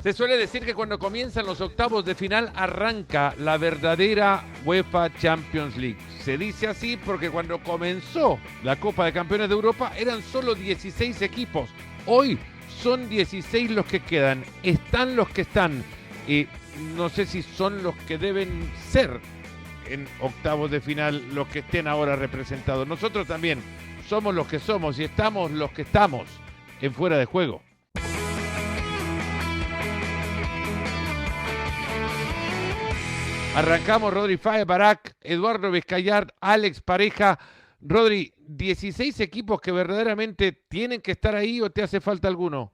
Se suele decir que cuando comienzan los octavos de final arranca la verdadera UEFA Champions League. Se dice así porque cuando comenzó la Copa de Campeones de Europa eran solo 16 equipos. Hoy son 16 los que quedan. Están los que están. Y no sé si son los que deben ser en octavos de final los que estén ahora representados. Nosotros también somos los que somos y estamos los que estamos en fuera de juego. Arrancamos Rodri Fáez, Barak, Eduardo Vizcayart, Alex Pareja. Rodri, 16 equipos que verdaderamente tienen que estar ahí o te hace falta alguno.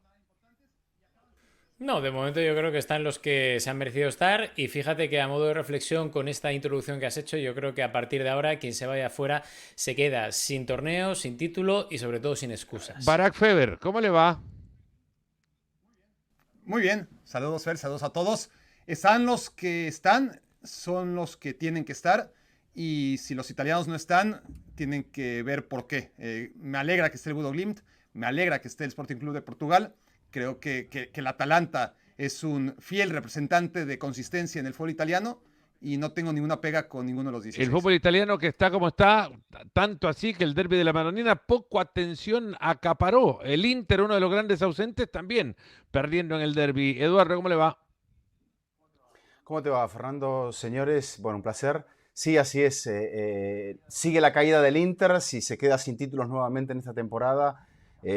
No, de momento yo creo que están los que se han merecido estar y fíjate que a modo de reflexión con esta introducción que has hecho, yo creo que a partir de ahora quien se vaya afuera se queda sin torneo, sin título y sobre todo sin excusas. Barak Feber, ¿cómo le va? Muy bien, saludos Fer, saludos a todos. Están los que están, son los que tienen que estar y si los italianos no están, tienen que ver por qué. Me alegra que esté el Bodo Glimt, me alegra que esté el Sporting Club de Portugal. Creo que el Atalanta es un fiel representante de consistencia en el fútbol italiano y no tengo ninguna pega con ninguno de los 16. El fútbol italiano que está como está, tanto así que el derbi de la Madonina poco atención acaparó. El Inter, uno de los grandes ausentes, también perdiendo en el derbi. Eduardo, ¿cómo le va? ¿Cómo te va, Fernando? Señores, bueno, un placer. Sí, así es. Sigue la caída del Inter. Si se queda sin títulos nuevamente en esta temporada,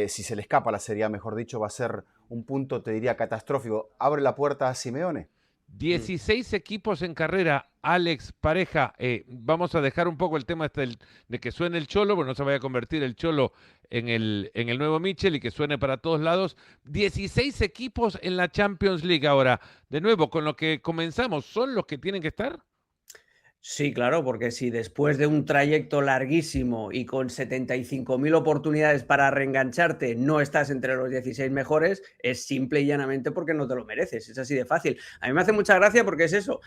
si se le escapa la Serie A, mejor dicho, va a ser un punto, te diría, catastrófico. ¿Abre la puerta a Simeone? 16 equipos en carrera, Alex Pareja. Vamos a dejar un poco el tema de que suene el Cholo, porque no se vaya a convertir el Cholo en el nuevo Michel y que suene para todos lados. 16 equipos en la Champions League ahora. De nuevo, con lo que comenzamos, ¿son los que tienen que estar? Sí, claro, porque si después de un trayecto larguísimo y con 75.000 oportunidades para reengancharte no estás entre los 16 mejores, es simple y llanamente porque no te lo mereces. Es así de fácil. A mí me hace mucha gracia porque es eso.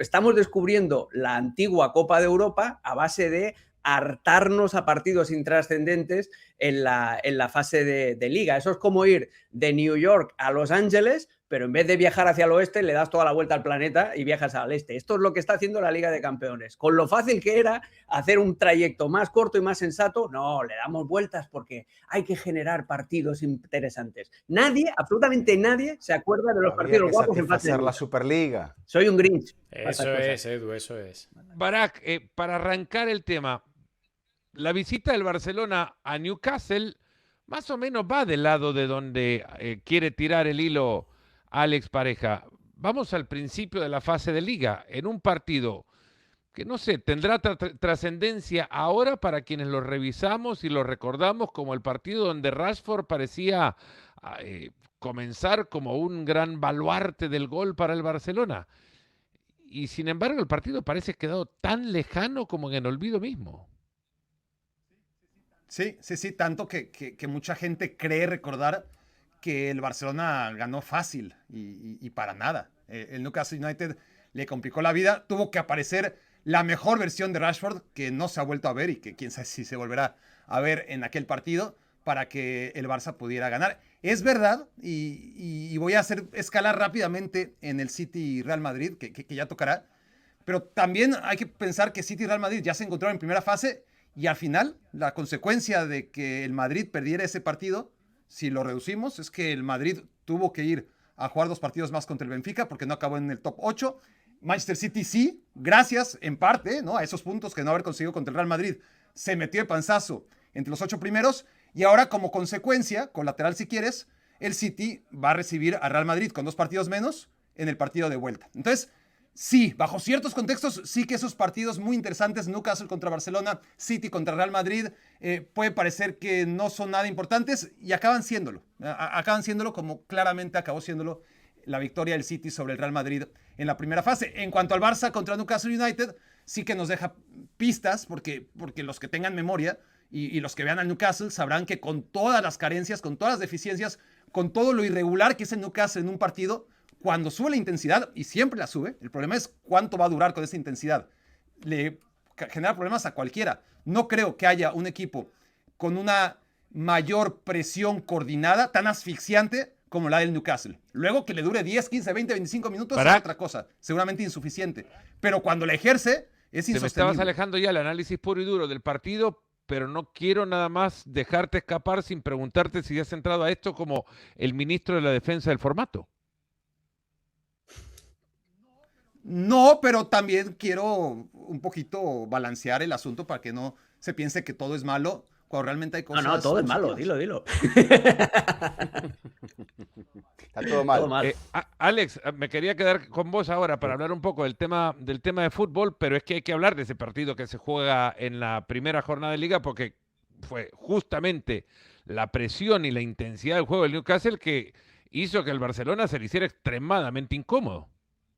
Estamos descubriendo la antigua Copa de Europa a base de hartarnos a partidos intrascendentes en la fase de liga. Eso es como ir de New York a Los Ángeles, pero en vez de viajar hacia el oeste, le das toda la vuelta al planeta y viajas al este. Esto es lo que está haciendo la Liga de Campeones. Con lo fácil que era hacer un trayecto más corto y más sensato, no, le damos vueltas porque hay que generar partidos interesantes. Nadie, absolutamente nadie, se acuerda de los partidos guapos en fase de la Superliga. Soy un Grinch. Eso es, Edu, eso es. Barak, para arrancar el tema, la visita del Barcelona a Newcastle más o menos va del lado de donde quiere tirar el hilo Alex Pareja. Vamos al principio de la fase de liga, en un partido que no sé, tendrá trascendencia ahora para quienes lo revisamos y lo recordamos como el partido donde Rashford parecía comenzar como un gran baluarte del gol para el Barcelona. Y sin embargo el partido parece quedado tan lejano como en el olvido mismo. Sí, tanto que mucha gente cree recordar que el Barcelona ganó fácil y para nada. El Newcastle United le complicó la vida, tuvo que aparecer la mejor versión de Rashford que no se ha vuelto a ver y que quién sabe si se volverá a ver en aquel partido para que el Barça pudiera ganar. Es verdad, y voy a hacer escalar rápidamente en el City Real Madrid, que ya tocará, pero también hay que pensar que City y Real Madrid ya se encontraron en primera fase y al final la consecuencia de que el Madrid perdiera ese partido, si lo reducimos, es que el Madrid tuvo que ir a jugar 2 partidos más contra el Benfica porque no acabó en el top 8. Manchester City sí, gracias en parte, ¿no?, a esos puntos que no haber conseguido contra el Real Madrid, se metió de panzazo entre los 8 primeros y ahora como consecuencia, colateral si quieres, el City va a recibir a Real Madrid con 2 partidos menos en el partido de vuelta. Entonces, sí, bajo ciertos contextos, sí que esos partidos muy interesantes, Newcastle contra Barcelona, City contra Real Madrid, puede parecer que no son nada importantes y acaban siéndolo. Acaban siéndolo como claramente acabó siéndolo la victoria del City sobre el Real Madrid en la primera fase. En cuanto al Barça contra Newcastle United, sí que nos deja pistas porque los que tengan memoria y los que vean al Newcastle sabrán que con todas las carencias, con todas las deficiencias, con todo lo irregular que es el Newcastle en un partido, cuando sube la intensidad, y siempre la sube, el problema es cuánto va a durar con esa intensidad. Le genera problemas a cualquiera. No creo que haya un equipo con una mayor presión coordinada, tan asfixiante como la del Newcastle. Luego que le dure 10, 15, 20, 25 minutos es otra cosa, seguramente insuficiente. Pero cuando la ejerce, es insostenible. Te me estabas alejando ya el análisis puro y duro del partido, pero no quiero nada más dejarte escapar sin preguntarte si has entrado a esto como el ministro de la defensa del formato. No, pero también quiero un poquito balancear el asunto para que no se piense que todo es malo cuando realmente hay cosas. No, todo es malo, dilo. Está todo mal. Todo mal. Alex, me quería quedar con vos ahora para hablar un poco del tema de fútbol, pero es que hay que hablar de ese partido que se juega en la primera jornada de liga porque fue justamente la presión y la intensidad del juego del Newcastle que hizo que el Barcelona se le hiciera extremadamente incómodo.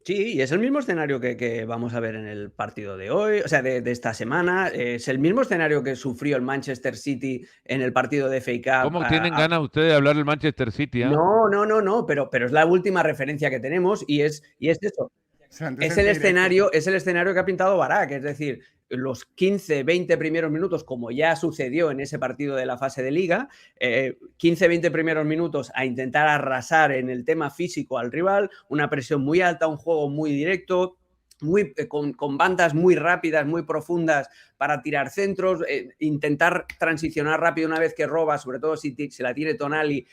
Sí, y es el mismo escenario que vamos a ver en el partido de hoy, o sea, de esta semana. Es el mismo escenario que sufrió el Manchester City en el partido de FA Cup. ¿Cómo tienen ganas ustedes de hablar del Manchester City? No, pero es la última referencia que tenemos y es eso. Es el escenario que ha pintado Barak, es decir, los 15, 20 primeros minutos, como ya sucedió en ese partido de la fase de liga, 15, 20 primeros minutos a intentar arrasar en el tema físico al rival, una presión muy alta, un juego muy directo, con bandas muy rápidas, muy profundas para tirar centros, intentar transicionar rápido una vez que roba, sobre todo si se la tiene Tonali,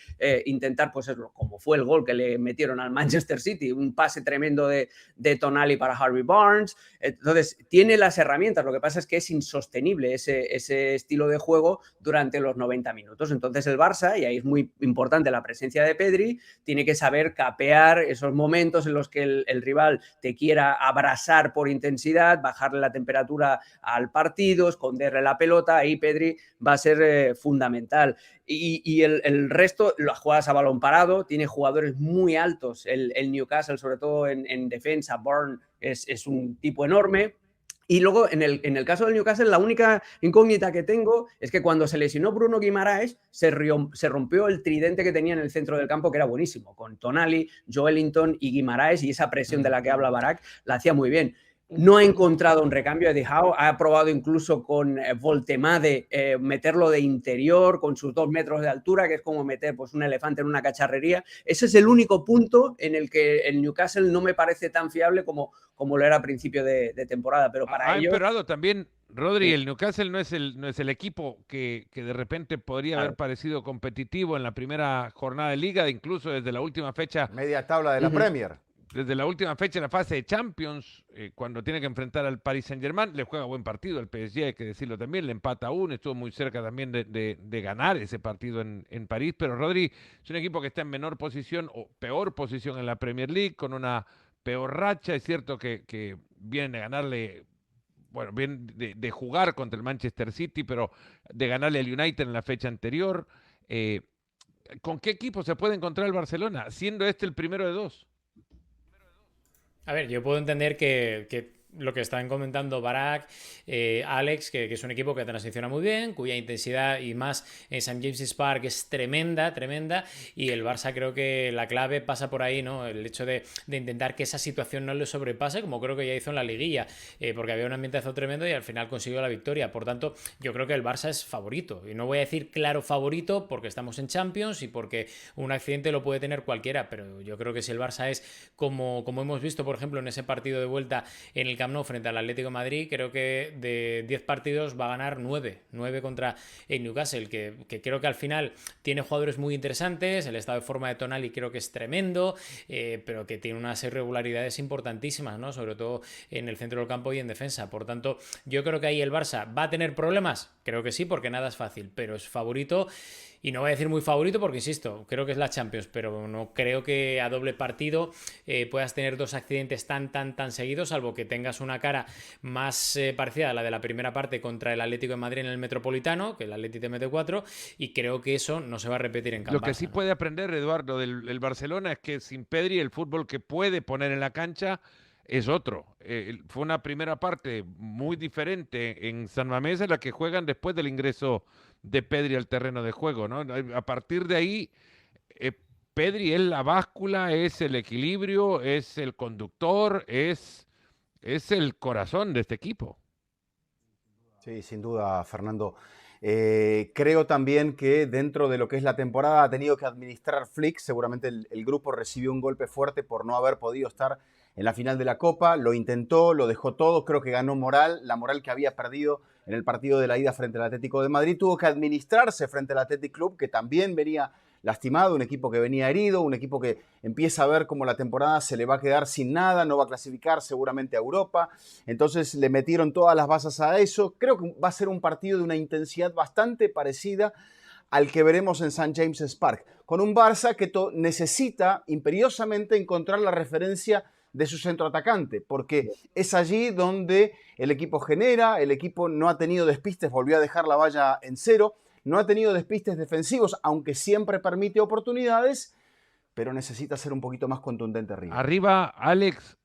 intentar, pues eso, como fue el gol que le metieron al Manchester City, un pase tremendo de Tonali para Harvey Barnes. Entonces, tiene las herramientas, lo que pasa es que es insostenible ese estilo de juego durante los 90 minutos. Entonces el Barça, y ahí es muy importante la presencia de Pedri, tiene que saber capear esos momentos en los que el rival te quiera abrasar por intensidad, bajarle la temperatura al partido, esconderle la pelota. Ahí Pedri va a ser fundamental. Y el resto, las jugadas a balón parado, tiene jugadores muy altos. El Newcastle, sobre todo en defensa, Burn es un tipo enorme. Y luego, en el caso del Newcastle, la única incógnita que tengo es que cuando se lesionó Bruno Guimaraes, se rompió el tridente que tenía en el centro del campo, que era buenísimo, con Tonali, Joelinton y Guimaraes, y esa presión de la que habla Barak la hacía muy bien. No ha encontrado un recambio de Dijao, ha probado incluso con Voltemade meterlo de interior con sus 2 metros de altura, que es como meter pues, un elefante en una cacharrería. Ese es el único punto en el que el Newcastle no me parece tan fiable como lo era a principio de temporada, pero para ello... Ha empeorado también, Rodri, el Newcastle no es el equipo que de repente podría haber parecido competitivo en la primera jornada de liga, incluso desde la última fecha. Media tabla de la Premier. Desde la última fecha en la fase de Champions, cuando tiene que enfrentar al Paris Saint-Germain, le juega buen partido al PSG, hay que decirlo también, le empata 1, estuvo muy cerca también de ganar ese partido en París, pero Rodri es un equipo que está en menor posición o peor posición en la Premier League, con una peor racha. Es cierto que vienen de ganarle, bueno, bien de jugar contra el Manchester City, pero de ganarle al United en la fecha anterior. ¿Con qué equipo se puede encontrar el Barcelona, siendo este el primero de 2? A ver, yo puedo entender que lo que están comentando Barak, Alex, que es un equipo que transiciona muy bien, cuya intensidad y más en St. James's Park es tremenda, y el Barça creo que la clave pasa por ahí, ¿no? El hecho de intentar que esa situación no le sobrepase, como creo que ya hizo en la liguilla, porque había un ambientazo tremendo y al final consiguió la victoria. Por tanto, yo creo que el Barça es favorito, y no voy a decir claro favorito porque estamos en Champions y porque un accidente lo puede tener cualquiera, pero yo creo que si el Barça es como hemos visto, por ejemplo, en ese partido de vuelta en el Camp Nou frente al Atlético de Madrid, creo que de 10 partidos va a ganar 9 contra el Newcastle, que creo que al final tiene jugadores muy interesantes, el estado de forma de Tonali creo que es tremendo, pero que tiene unas irregularidades importantísimas, ¿no? Sobre todo en el centro del campo y en defensa. Por tanto, yo creo que ahí el Barça va a tener problemas, creo que sí, porque nada es fácil, pero es favorito. Y no voy a decir muy favorito porque, insisto, creo que es la Champions, pero no creo que a doble partido puedas tener 2 accidentes tan seguidos, salvo que tengas una cara más parecida a la de la primera parte contra el Atlético de Madrid en el Metropolitano, que el Atlético te mete 4, y creo que eso no se va a repetir en Camp Nou. Lo que sí puede aprender, Eduardo, del Barcelona es que sin Pedri el fútbol que puede poner en la cancha es otro. Fue una primera parte muy diferente en San Mamés, en la que juegan después del ingreso de Pedri al terreno de juego, ¿no? A partir de ahí, Pedri es la báscula, es el equilibrio, es el conductor, es el corazón de este equipo. Sí, sin duda, Fernando. Creo también que dentro de lo que es la temporada ha tenido que administrar Flick. Seguramente el grupo recibió un golpe fuerte por no haber podido estar en la final de la Copa. Lo intentó, lo dejó todo, creo que ganó moral, la moral que había perdido en el partido de la ida frente al Atlético de Madrid. Tuvo que administrarse frente al Athletic Club, que también venía lastimado, un equipo que venía herido, un equipo que empieza a ver cómo la temporada se le va a quedar sin nada, no va a clasificar seguramente a Europa. Entonces le metieron todas las bases a eso. Creo que va a ser un partido de una intensidad bastante parecida al que veremos en St. James's Park, con un Barça que necesita imperiosamente encontrar la referencia de su centroatacante, porque es allí donde el equipo genera, el equipo no ha tenido despistes, volvió a dejar la valla en cero, no ha tenido despistes defensivos, aunque siempre permite oportunidades, pero necesita ser un poquito más contundente arriba. Arriba, Alex,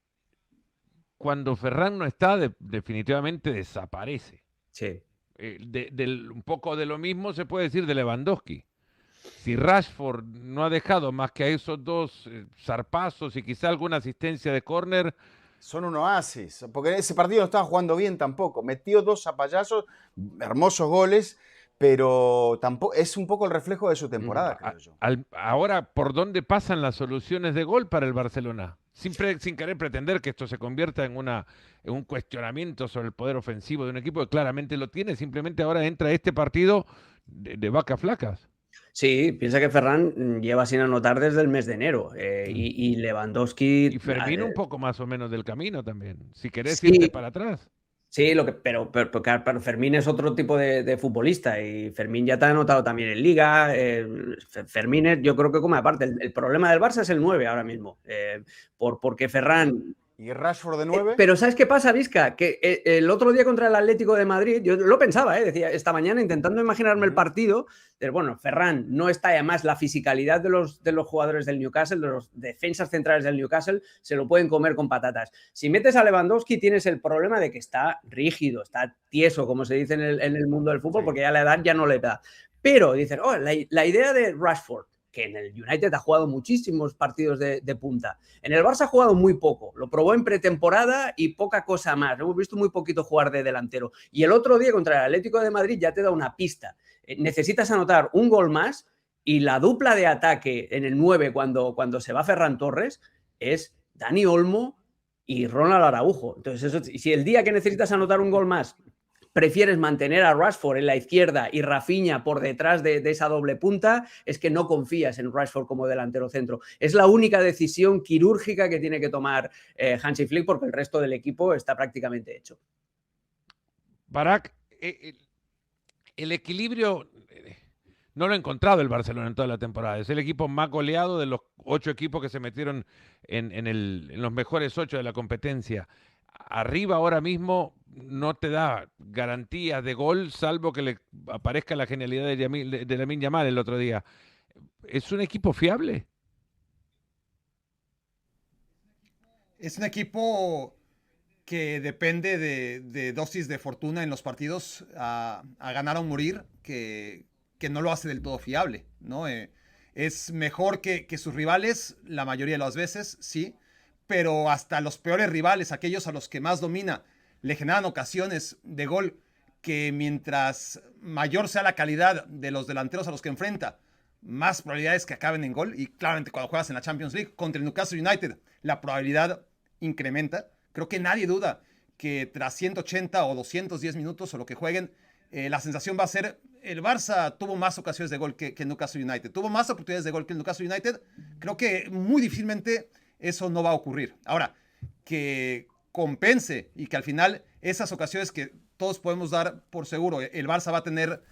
cuando Ferran no está, definitivamente desaparece. Sí. Un poco de lo mismo se puede decir de Lewandowski. Si Rashford no ha dejado más que a esos dos zarpazos y quizá alguna asistencia de córner. Son un oasis, porque ese partido no estaba jugando bien tampoco. Metió 2 zapallazos, hermosos goles, pero tampoco es un poco el reflejo de su temporada, creo yo. Ahora, ¿por dónde pasan las soluciones de gol para el Barcelona? Sin querer pretender que esto se convierta en un cuestionamiento sobre el poder ofensivo de un equipo que claramente lo tiene, simplemente ahora entra este partido de vacas flacas. Sí, piensa que Ferran lleva sin anotar desde el mes de enero y Lewandowski... Y Fermín un poco más o menos del camino también, si querés sí, irte para atrás. Sí, pero Fermín es otro tipo de futbolista y Fermín ya te ha anotado también en Liga. Fermín yo creo que come aparte. El problema del Barça es el 9 ahora mismo, porque Ferran... ¿Y Rashford de 9? Pero ¿sabes qué pasa, Vizca? Que el otro día contra el Atlético de Madrid, yo lo pensaba, decía esta mañana intentando imaginarme el partido, pero bueno, Ferran no está, además la fisicalidad de los jugadores del Newcastle, de los defensas centrales del Newcastle, se lo pueden comer con patatas. Si metes a Lewandowski tienes el problema de que está rígido, está tieso, como se dice en el mundo del fútbol, porque ya la edad ya no le da. Pero dicen, la idea de Rashford, que en el United ha jugado muchísimos partidos de punta. En el Barça ha jugado muy poco. Lo probó en pretemporada y poca cosa más. Hemos visto muy poquito jugar de delantero. Y el otro día contra el Atlético de Madrid ya te da una pista. Necesitas anotar un gol más y la dupla de ataque en el 9 cuando se va Ferran Torres es Dani Olmo y Ronald Araujo. Entonces, si el día que necesitas anotar un gol más prefieres mantener a Rashford en la izquierda y Rafinha por detrás de esa doble punta, es que no confías en Rashford como delantero centro. Es la única decisión quirúrgica que tiene que tomar Hansi Flick, porque el resto del equipo está prácticamente hecho. Barak, el equilibrio no lo ha encontrado el Barcelona en toda la temporada. Es el equipo más goleado de los 8 equipos que se metieron en los mejores 8 de la competencia. Arriba ahora mismo no te da garantías de gol, salvo que le aparezca la genialidad de Lamine Yamal el otro día. ¿Es un equipo fiable? Es un equipo que depende de dosis de fortuna en los partidos a ganar o morir, que no lo hace del todo fiable, ¿no? Es mejor que sus rivales la mayoría de las veces, sí, pero hasta los peores rivales, aquellos a los que más domina, le generan ocasiones de gol que mientras mayor sea la calidad de los delanteros a los que enfrenta, más probabilidades que acaben en gol. Y claramente cuando juegas en la Champions League contra el Newcastle United, la probabilidad incrementa. Creo que nadie duda que tras 180 o 210 minutos o lo que jueguen, la sensación va a ser, el Barça tuvo más ocasiones de gol que el Newcastle United. Tuvo más oportunidades de gol que el Newcastle United. Creo que muy difícilmente eso no va a ocurrir. Ahora, que compense y que al final esas ocasiones que todos podemos dar por seguro, el Barça va a tener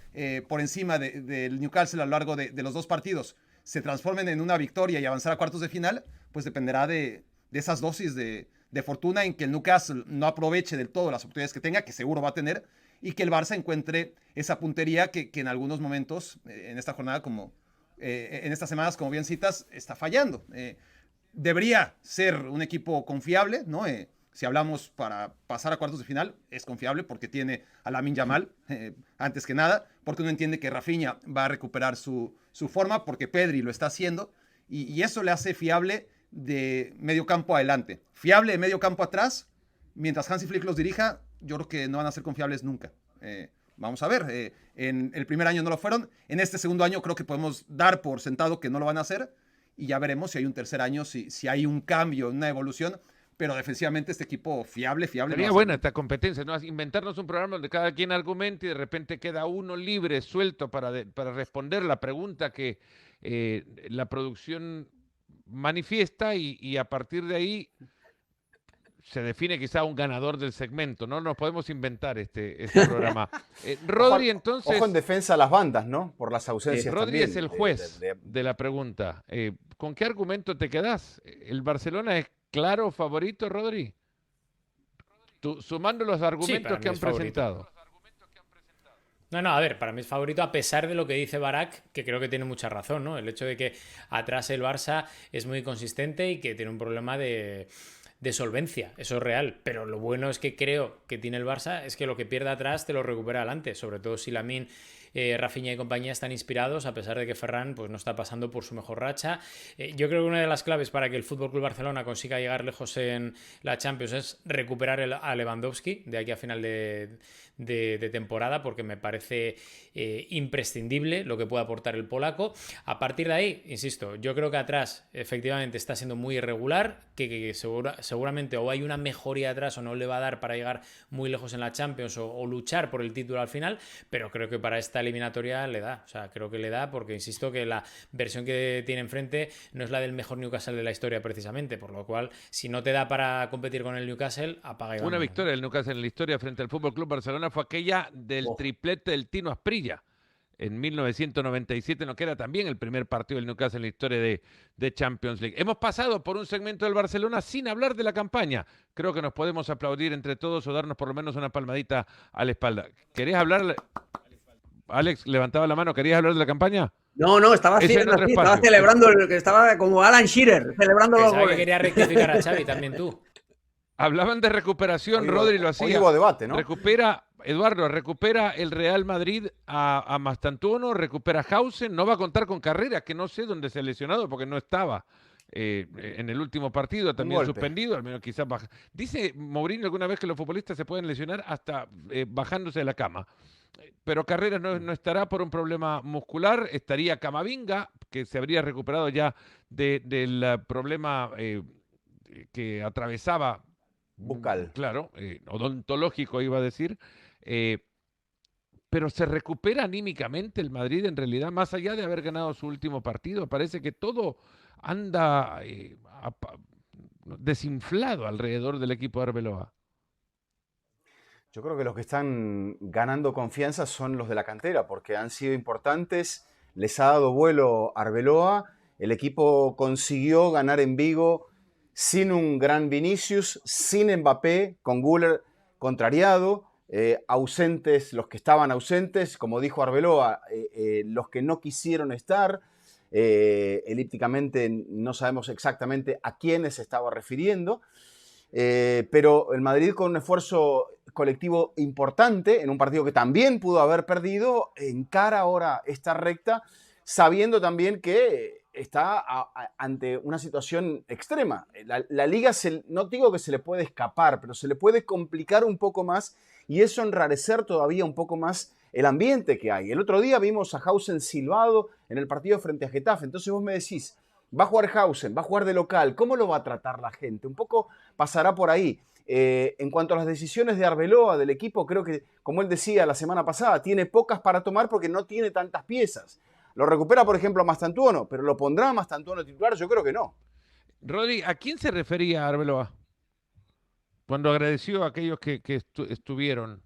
por encima del Newcastle a lo largo de los 2 partidos, se transformen en una victoria y avanzar a cuartos de final, pues dependerá de esas dosis de fortuna en que el Newcastle no aproveche del todo las oportunidades que tenga, que seguro va a tener, y que el Barça encuentre esa puntería que en algunos momentos, en esta jornada, en estas semanas, como bien citas, está fallando. Debería ser un equipo confiable, ¿no? Si hablamos para pasar a cuartos de final, es confiable porque tiene a Lamine Yamal, antes que nada, porque uno entiende que Rafinha va a recuperar su forma, porque Pedri lo está haciendo, y eso le hace fiable de medio campo adelante. Fiable de medio campo atrás, mientras Hansi Flick los dirija, yo creo que no van a ser confiables nunca. Vamos a ver, en el primer año no lo fueron, en este segundo año creo que podemos dar por sentado que no lo van a hacer y ya veremos si hay un tercer año, si hay un cambio, una evolución, pero defensivamente este equipo fiable. Sería buena esta competencia, ¿no? Inventarnos un programa donde cada quien argumente y de repente queda uno libre, suelto para responder la pregunta que la producción manifiesta y a partir de ahí se define quizá un ganador del segmento, ¿no? Nos podemos inventar este programa. Rodri, entonces... Ojo en defensa a las bandas, ¿no? Por las ausencias Rodri también. es el juez de la pregunta. ¿Con qué argumento te quedás? ¿El Barcelona es claro favorito, Rodri? Sumando los argumentos que han presentado. No, a ver, para mí es favorito a pesar de lo que dice Barak, que creo que tiene mucha razón, ¿no? El hecho de que atrás el Barça es muy consistente y que tiene un problema de solvencia, eso es real, pero lo bueno es que creo que tiene el Barça es que lo que pierde atrás te lo recupera adelante, sobre todo si Lamine, Rafinha y compañía están inspirados, a pesar de que Ferran pues, no está pasando por su mejor racha. Yo creo que una de las claves para que el FC Barcelona consiga llegar lejos en la Champions es recuperar a Lewandowski de aquí a final de temporada, porque me parece imprescindible lo que puede aportar el polaco. A partir de ahí, insisto, yo creo que atrás efectivamente está siendo muy irregular, que seguramente o hay una mejoría atrás o no le va a dar para llegar muy lejos en la Champions o luchar por el título al final, pero creo que para esta eliminatoria le da, o sea, creo que le da porque insisto que la versión que tiene enfrente no es la del mejor Newcastle de la historia precisamente, por lo cual si no te da para competir con el Newcastle, apaga y vámonos. Una victoria del Newcastle en la historia frente al FC Barcelona fue aquella del triplete del Tino Asprilla en 1997, no, que era también el primer partido del Newcastle en la historia de Champions League. Hemos pasado por un segmento del Barcelona sin hablar de la campaña. Creo que nos podemos aplaudir entre todos o darnos por lo menos una palmadita a la espalda. ¿Querés hablar? Alex levantaba la mano, ¿querías hablar de la campaña? No, estaba celebrando, estaba como Alan Shearer, celebrando los goles. Que quería rectificar a Xavi, también tú. Hablaban de recuperación, Rodri lo hacía. Hoy hubo debate, ¿no? Recupera el Real Madrid a Mastantuono, recupera Hausen, no va a contar con Carreras, que no sé dónde se ha lesionado porque no estaba en el último partido, también suspendido, al menos quizás baja. Dice Mourinho alguna vez que los futbolistas se pueden lesionar hasta bajándose de la cama. Pero Carreras no estará por un problema muscular, estaría Camavinga, que se habría recuperado ya del problema que atravesaba bucal. Claro, odontológico iba a decir. Pero se recupera anímicamente el Madrid en realidad, más allá de haber ganado su último partido. Parece que todo anda desinflado alrededor del equipo de Arbeloa. Yo creo que los que están ganando confianza son los de la cantera, porque han sido importantes, les ha dado vuelo Arbeloa, el equipo consiguió ganar en Vigo sin un gran Vinicius, sin Mbappé, con Güler contrariado, ausentes los que estaban ausentes, como dijo Arbeloa, los que no quisieron estar, elípticamente no sabemos exactamente a quiénes se estaba refiriendo, pero el Madrid con un esfuerzo colectivo importante, en un partido que también pudo haber perdido, encara ahora esta recta, sabiendo también que está ante una situación extrema. La liga, no digo que se le puede escapar, pero se le puede complicar un poco más y eso enrarecer todavía un poco más el ambiente que hay. El otro día vimos a Hausen silbado en el partido frente a Getafe, entonces vos me decís, va a jugar Hausen, va a jugar de local, ¿cómo lo va a tratar la gente? Un poco pasará por ahí. En cuanto a las decisiones de Arbeloa, del equipo, creo que, como él decía la semana pasada, tiene pocas para tomar porque no tiene tantas piezas. Lo recupera, por ejemplo, a Mastantuono, pero ¿lo pondrá a Mastantuono titular? Yo creo que no. Rodri, ¿a quién se refería Arbeloa cuando agradeció a aquellos que estuvieron?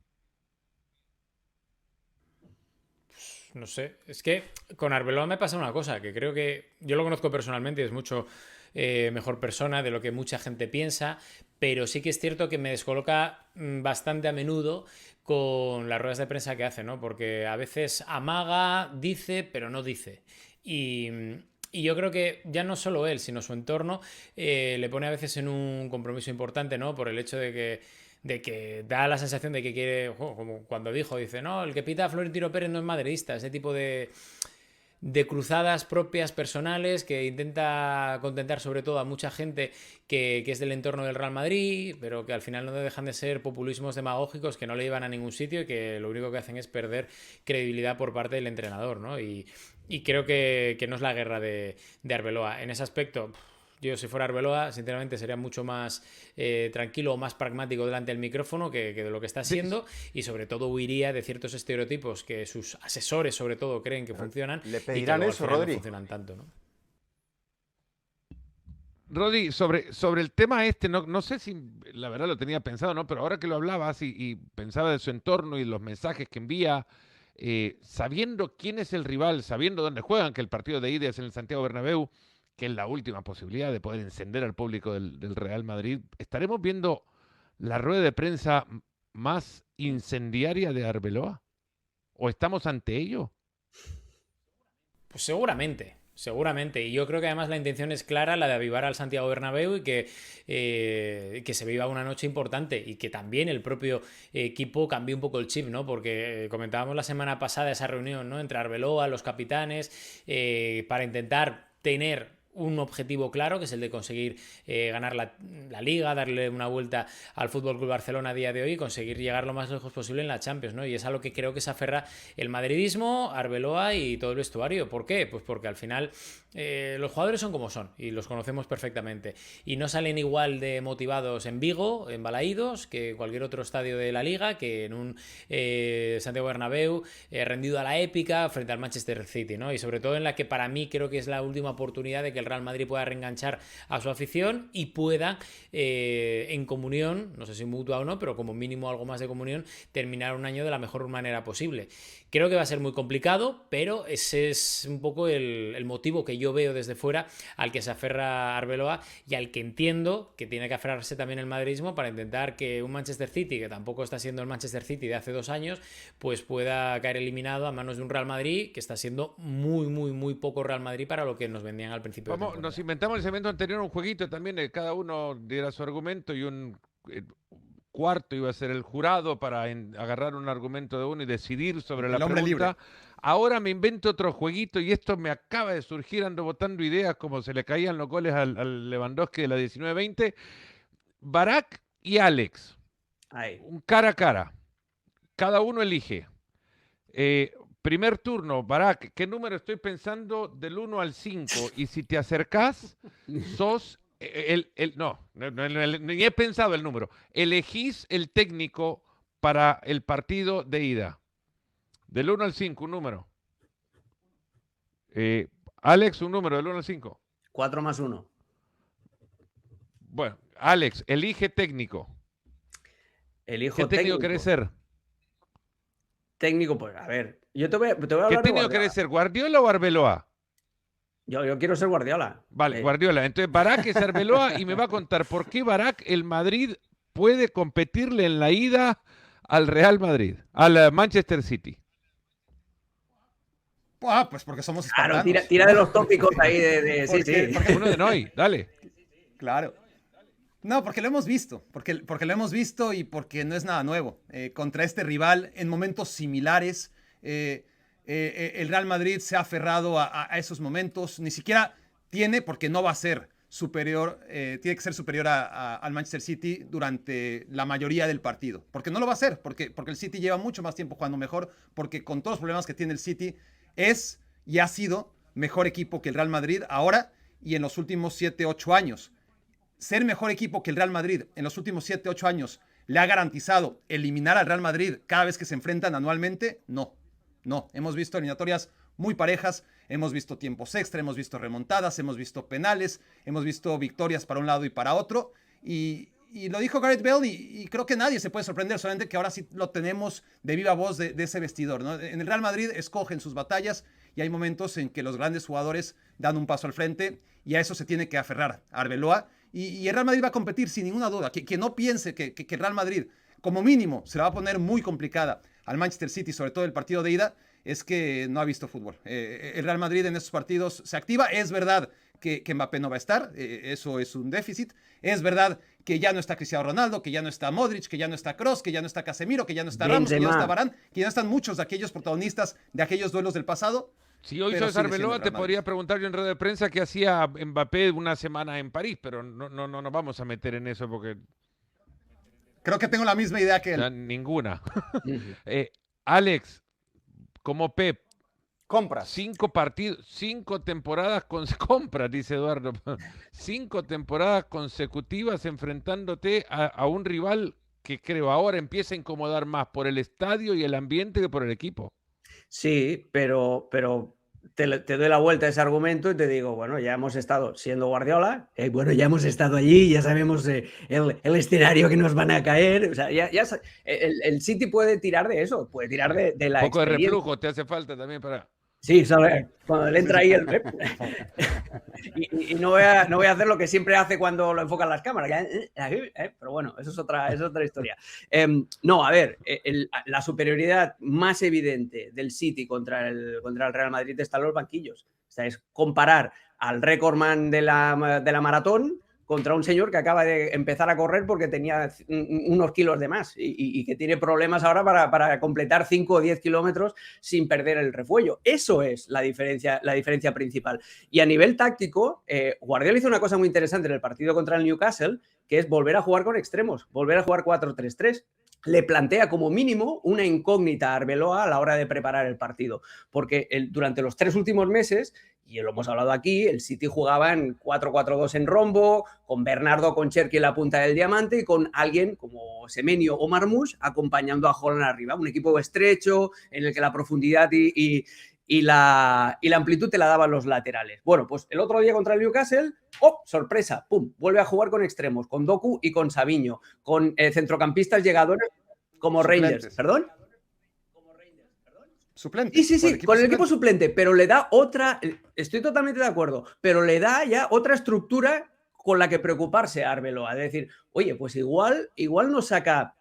No sé, es que con Arbeloa me pasa una cosa, que creo que yo lo conozco personalmente y es mucho mejor persona de lo que mucha gente piensa, pero sí que es cierto que me descoloca bastante a menudo con las ruedas de prensa que hace, ¿no? Porque a veces amaga, dice, pero no dice. Y yo creo que ya no solo él, sino su entorno le pone a veces en un compromiso importante, ¿no? Por el hecho de que da la sensación de que quiere, como cuando dice, no, el que pita a Florentino Pérez no es madridista, ese tipo de de cruzadas propias, personales, que intenta contentar sobre todo a mucha gente que es del entorno del Real Madrid, pero que al final no dejan de ser populismos demagógicos que no le llevan a ningún sitio y que lo único que hacen es perder credibilidad por parte del entrenador, ¿no? Y creo que no es la guerra de Arbeloa. En ese aspecto, yo si fuera Arbeloa, sinceramente sería mucho más tranquilo o más pragmático delante del micrófono que de lo que está haciendo, y sobre todo huiría de ciertos estereotipos que sus asesores sobre todo creen que funcionan. ¿Le y que pedirán luego al eso, final Rodri? no funcionan tanto, ¿no? Rodri, sobre el tema este, no sé si la verdad lo tenía pensado, ¿no? Pero ahora que lo hablabas y pensaba de su entorno y los mensajes que envía, sabiendo quién es el rival, sabiendo dónde juegan, que el partido de ida es en el Santiago Bernabéu, que es la última posibilidad de poder encender al público del Real Madrid, ¿estaremos viendo la rueda de prensa más incendiaria de Arbeloa? ¿O estamos ante ello? Pues seguramente. Y yo creo que además la intención es clara, la de avivar al Santiago Bernabéu y que se viva una noche importante, y que también el propio equipo cambie un poco el chip, ¿no? Porque comentábamos la semana pasada esa reunión, ¿no?, entre Arbeloa, los capitanes, para intentar tener un objetivo claro, que es el de conseguir ganar la Liga, darle una vuelta al Fútbol Club Barcelona a día de hoy y conseguir llegar lo más lejos posible en la Champions, ¿no? Y es a lo que creo que se aferra el madridismo, Arbeloa y todo el vestuario. ¿Por qué? Pues porque al final los jugadores son como son y los conocemos perfectamente, y no salen igual de motivados en Vigo, en Balaídos, que cualquier otro estadio de la Liga, que en un Santiago Bernabéu rendido a la épica frente al Manchester City, ¿no? Y sobre todo en la que para mí creo que es la última oportunidad de que el Real Madrid pueda reenganchar a su afición y pueda en comunión, no sé si mutua o no, pero como mínimo algo más de comunión, terminar un año de la mejor manera posible. Creo que va a ser muy complicado, pero ese es un poco el motivo que yo veo desde fuera al que se aferra Arbeloa, y al que entiendo que tiene que aferrarse también el madridismo para intentar que un Manchester City, que tampoco está siendo el Manchester City de hace 2 años, pues pueda caer eliminado a manos de un Real Madrid que está siendo muy, muy, muy poco Real Madrid para lo que nos vendían al principio de temporada. Nos inventamos el segmento anterior un jueguito también, cada uno diera su argumento y un cuarto iba a ser el jurado para agarrar un argumento de uno y decidir sobre la pregunta. Libre. Ahora me invento otro jueguito y esto me acaba de surgir, ando botando ideas como se le caían los goles al Lewandowski de la 19-20. Barak y Alex, un cara a cara, cada uno elige. Primer turno, Barak, ¿qué número estoy pensando del 1 al 5? Y si te acercás, sos ni he pensado el número. Elegís el técnico para el partido de ida. Del 1 al 5, un número. Alex, un número del 1 al 5. 4 más 1. Bueno, Alex, elige técnico. Elijo ¿Qué técnico querés ser? Técnico, pues a ver, yo te voy a hablar. ¿Qué técnico querés ser, Guardiola o Arbeloa? Yo quiero ser Guardiola. Vale, Guardiola. Entonces Barak es Arbeloa y me va a contar por qué Barak, el Madrid, puede competirle en la ida al Real Madrid, al Manchester City. Pues porque somos espartanos. Claro, tira de los tópicos ahí sí. Uno de Noy, dale. Claro. No, porque lo hemos visto, porque lo hemos visto y porque no es nada nuevo. Contra este rival, en momentos similares, el Real Madrid se ha aferrado a esos momentos. Ni siquiera tiene, porque no va a ser superior, tiene que ser superior al Manchester City durante la mayoría del partido. Porque no lo va a hacer, porque el City lleva mucho más tiempo jugando mejor, porque con todos los problemas que tiene el City, es y ha sido mejor equipo que el Real Madrid ahora y en los últimos 7-8 años. Ser mejor equipo que el Real Madrid en los últimos 7-8 años le ha garantizado eliminar al Real Madrid cada vez que se enfrentan anualmente. No. Hemos visto eliminatorias muy parejas, hemos visto tiempos extra, hemos visto remontadas, hemos visto penales, hemos visto victorias para un lado y para otro. Y lo dijo Gareth Bale y creo que nadie se puede sorprender, solamente que ahora sí lo tenemos de viva voz de ese vestidor, ¿no? En el Real Madrid escogen sus batallas y hay momentos en que los grandes jugadores dan un paso al frente y a eso se tiene que aferrar Arbeloa. Y el Real Madrid va a competir sin ninguna duda. Que no piense que el Real Madrid, como mínimo, se la va a poner muy complicada al Manchester City, sobre todo el partido de ida, es que no ha visto fútbol. El Real Madrid en estos partidos se activa. Es verdad que Mbappé no va a estar, eso es un déficit. Es verdad que ya no está Cristiano Ronaldo, que ya no está Modric, que ya no está Kroos, que ya no está Casemiro, que ya no está Ramos, que ya no está Varane, que ya no están muchos de aquellos protagonistas de aquellos duelos del pasado. Si hoy pero sos sigue siendo Arbeloa, el te Real podría Madrid. preguntar yo en rueda de prensa qué hacía Mbappé una semana en París, pero no nos vamos a meter en eso porque Creo que tengo la misma idea que él. ninguna. Ujú. Alex, como Pep, Compras. 5 partidos, 5 temporadas con compras, dice Eduardo. 5 temporadas consecutivas enfrentándote a un rival que creo ahora empieza a incomodar más por el estadio y el ambiente que por el equipo. Sí, pero te doy la vuelta a ese argumento y te digo, bueno, ya hemos estado siendo Guardiola, bueno, ya hemos estado allí, ya sabemos el escenario que nos van a caer. O sea, el City puede tirar de eso, puede tirar de Un la poco de experiencia. reflujo te hace falta también para... Sí, cuando le entra ahí el... y no voy a hacer lo que siempre hace cuando lo enfocan las cámaras. Pero bueno, eso es otra historia. No, a ver, la superioridad más evidente del City contra el Real Madrid está en los banquillos. O sea, es comparar al recordman de la maratón contra un señor que acaba de empezar a correr porque tenía unos kilos de más y que tiene problemas ahora para completar 5 o 10 kilómetros sin perder el refuello. Eso es la diferencia principal. Y a nivel táctico, Guardiola hizo una cosa muy interesante en el partido contra el Newcastle, que es volver a jugar con extremos, volver a jugar 4-3-3. Le plantea como mínimo una incógnita a Arbeloa a la hora de preparar el partido, porque durante los 3 últimos meses, y lo hemos hablado aquí, el City jugaba en 4-4-2 en rombo, con Bernardo con Cherki en la punta del diamante y con alguien como Semenyo o Marmoush acompañando a Haaland arriba. Un equipo estrecho en el que la profundidad y la amplitud te la daban los laterales. Bueno, pues el otro día contra el Newcastle, ¡oh, sorpresa! ¡Pum! Vuelve a jugar con extremos, con Doku y con Savinho, con centrocampistas llegadores como Suplentes. Rangers. ¿Perdón? Suplente. Sí, con el equipo suplente, pero le da otra, estoy totalmente de acuerdo, pero le da ya otra estructura con la que preocuparse a Arbeloa. Es decir, oye, pues igual nos saca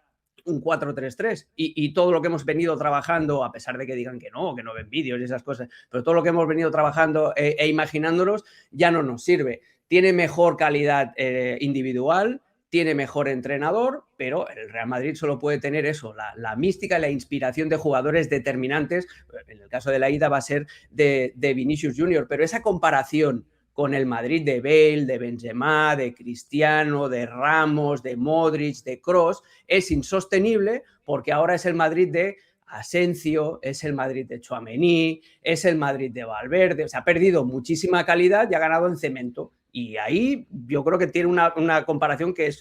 un 4-3-3 y todo lo que hemos venido trabajando, a pesar de que digan que no ven vídeos y esas cosas, pero todo lo que hemos venido trabajando e imaginándonos ya no nos sirve. Tiene mejor calidad individual, tiene mejor entrenador, pero el Real Madrid solo puede tener eso, la mística y la inspiración de jugadores determinantes. En el caso de la ida va a ser de Vinicius Junior, pero esa comparación con el Madrid de Bale, de Benzema, de Cristiano, de Ramos, de Modric, de Kroos, es insostenible porque ahora es el Madrid de Asensio, es el Madrid de Tchouaméni, es el Madrid de Valverde. O sea, ha perdido muchísima calidad y ha ganado en cemento. Y ahí yo creo que tiene una comparación que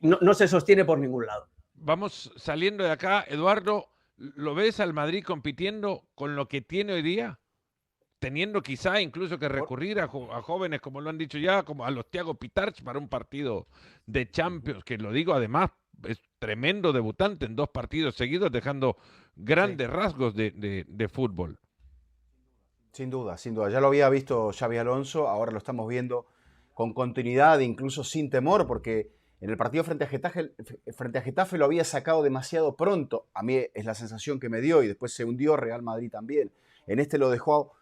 no se sostiene por ningún lado. Vamos saliendo de acá. Eduardo, ¿lo ves al Madrid compitiendo con lo que tiene hoy día? Teniendo quizá incluso que recurrir a jóvenes, como lo han dicho ya, como a los Thiago Pitarch para un partido de Champions, que lo digo además, es tremendo debutante en 2 partidos seguidos, dejando grandes rasgos de fútbol. Sin duda, sin duda. Ya lo había visto Xabi Alonso, ahora lo estamos viendo con continuidad, incluso sin temor, porque en el partido frente a Getafe lo había sacado demasiado pronto. A mí es la sensación que me dio y después se hundió Real Madrid también. En este lo dejó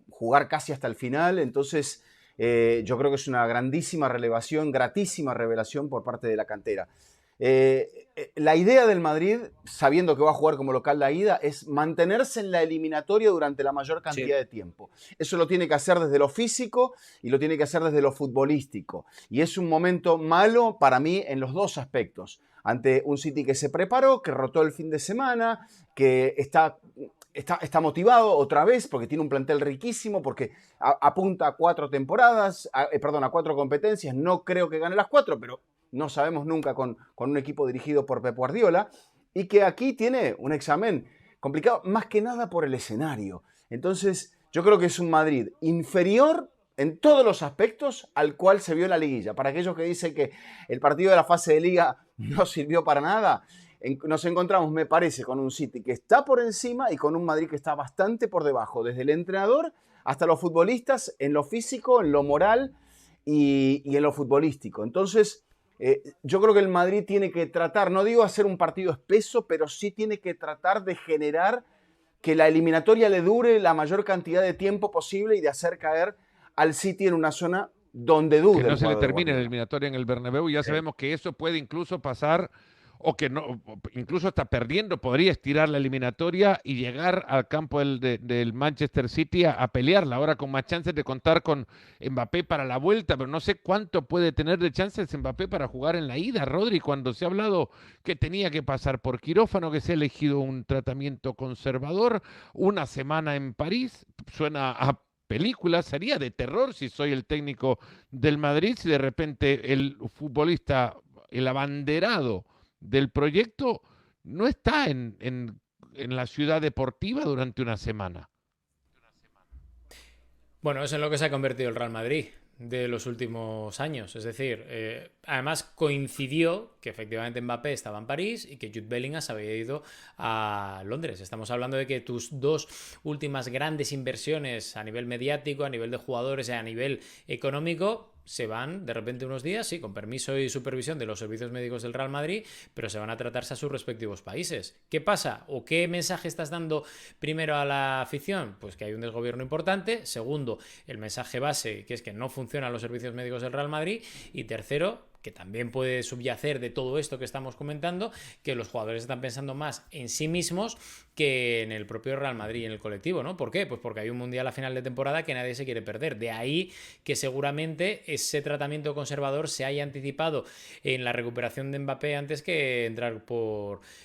jugar casi hasta el final, entonces yo creo que es una grandísima relevación, gratísima revelación por parte de la cantera. La idea del Madrid, sabiendo que va a jugar como local la ida, es mantenerse en la eliminatoria durante la mayor cantidad de tiempo. Eso lo tiene que hacer desde lo físico y lo tiene que hacer desde lo futbolístico. Y es un momento malo para mí en los 2 aspectos. Ante un City que se preparó, que rotó el fin de semana, que está motivado otra vez porque tiene un plantel riquísimo, porque apunta a 4 temporadas, a 4 competencias. No creo que gane las 4, pero no sabemos nunca con un equipo dirigido por Pep Guardiola, y que aquí tiene un examen complicado, más que nada por el escenario. Entonces, yo creo que es un Madrid inferior en todos los aspectos al cual se vio en la liguilla. Para aquellos que dicen que el partido de la fase de liga no sirvió para nada, nos encontramos, me parece, con un City que está por encima y con un Madrid que está bastante por debajo, desde el entrenador hasta los futbolistas, en lo físico, en lo moral y en lo futbolístico. Entonces, yo creo que el Madrid tiene que tratar, no digo hacer un partido espeso, pero sí tiene que tratar de generar que la eliminatoria le dure la mayor cantidad de tiempo posible y de hacer caer al City en una zona donde dude. Que no se le termine la eliminatoria en el Bernabéu. Ya sabemos que eso puede incluso pasar o que no, incluso está perdiendo, podría estirar la eliminatoria y llegar al campo del Manchester City a pelearla, ahora con más chances de contar con Mbappé para la vuelta, pero no sé cuánto puede tener de chances Mbappé para jugar en la ida, Rodri, cuando se ha hablado que tenía que pasar por quirófano, que se ha elegido un tratamiento conservador, una semana en París, suena a película, sería de terror si soy el técnico del Madrid, si de repente el futbolista, el abanderado del proyecto, no está en la ciudad deportiva durante una semana. Bueno, eso es en lo que se ha convertido el Real Madrid de los últimos años. Es decir, además coincidió que efectivamente Mbappé estaba en París y que Jude Bellingham se había ido a Londres. Estamos hablando de que tus dos últimas grandes inversiones a nivel mediático, a nivel de jugadores y a nivel económico se van de repente unos días, sí, con permiso y supervisión de los servicios médicos del Real Madrid, pero se van a tratarse a sus respectivos países. ¿Qué pasa? ¿O qué mensaje estás dando primero a la afición? Pues que hay un desgobierno importante. Segundo, el mensaje base, que es que no funcionan los servicios médicos del Real Madrid. Y tercero, que también puede subyacer de todo esto que estamos comentando, que los jugadores están pensando más en sí mismos que en el propio Real Madrid y en el colectivo, ¿no? ¿Por qué? Pues porque hay un Mundial a final de temporada que nadie se quiere perder. De ahí que seguramente ese tratamiento conservador se haya anticipado en la recuperación de Mbappé antes que entrar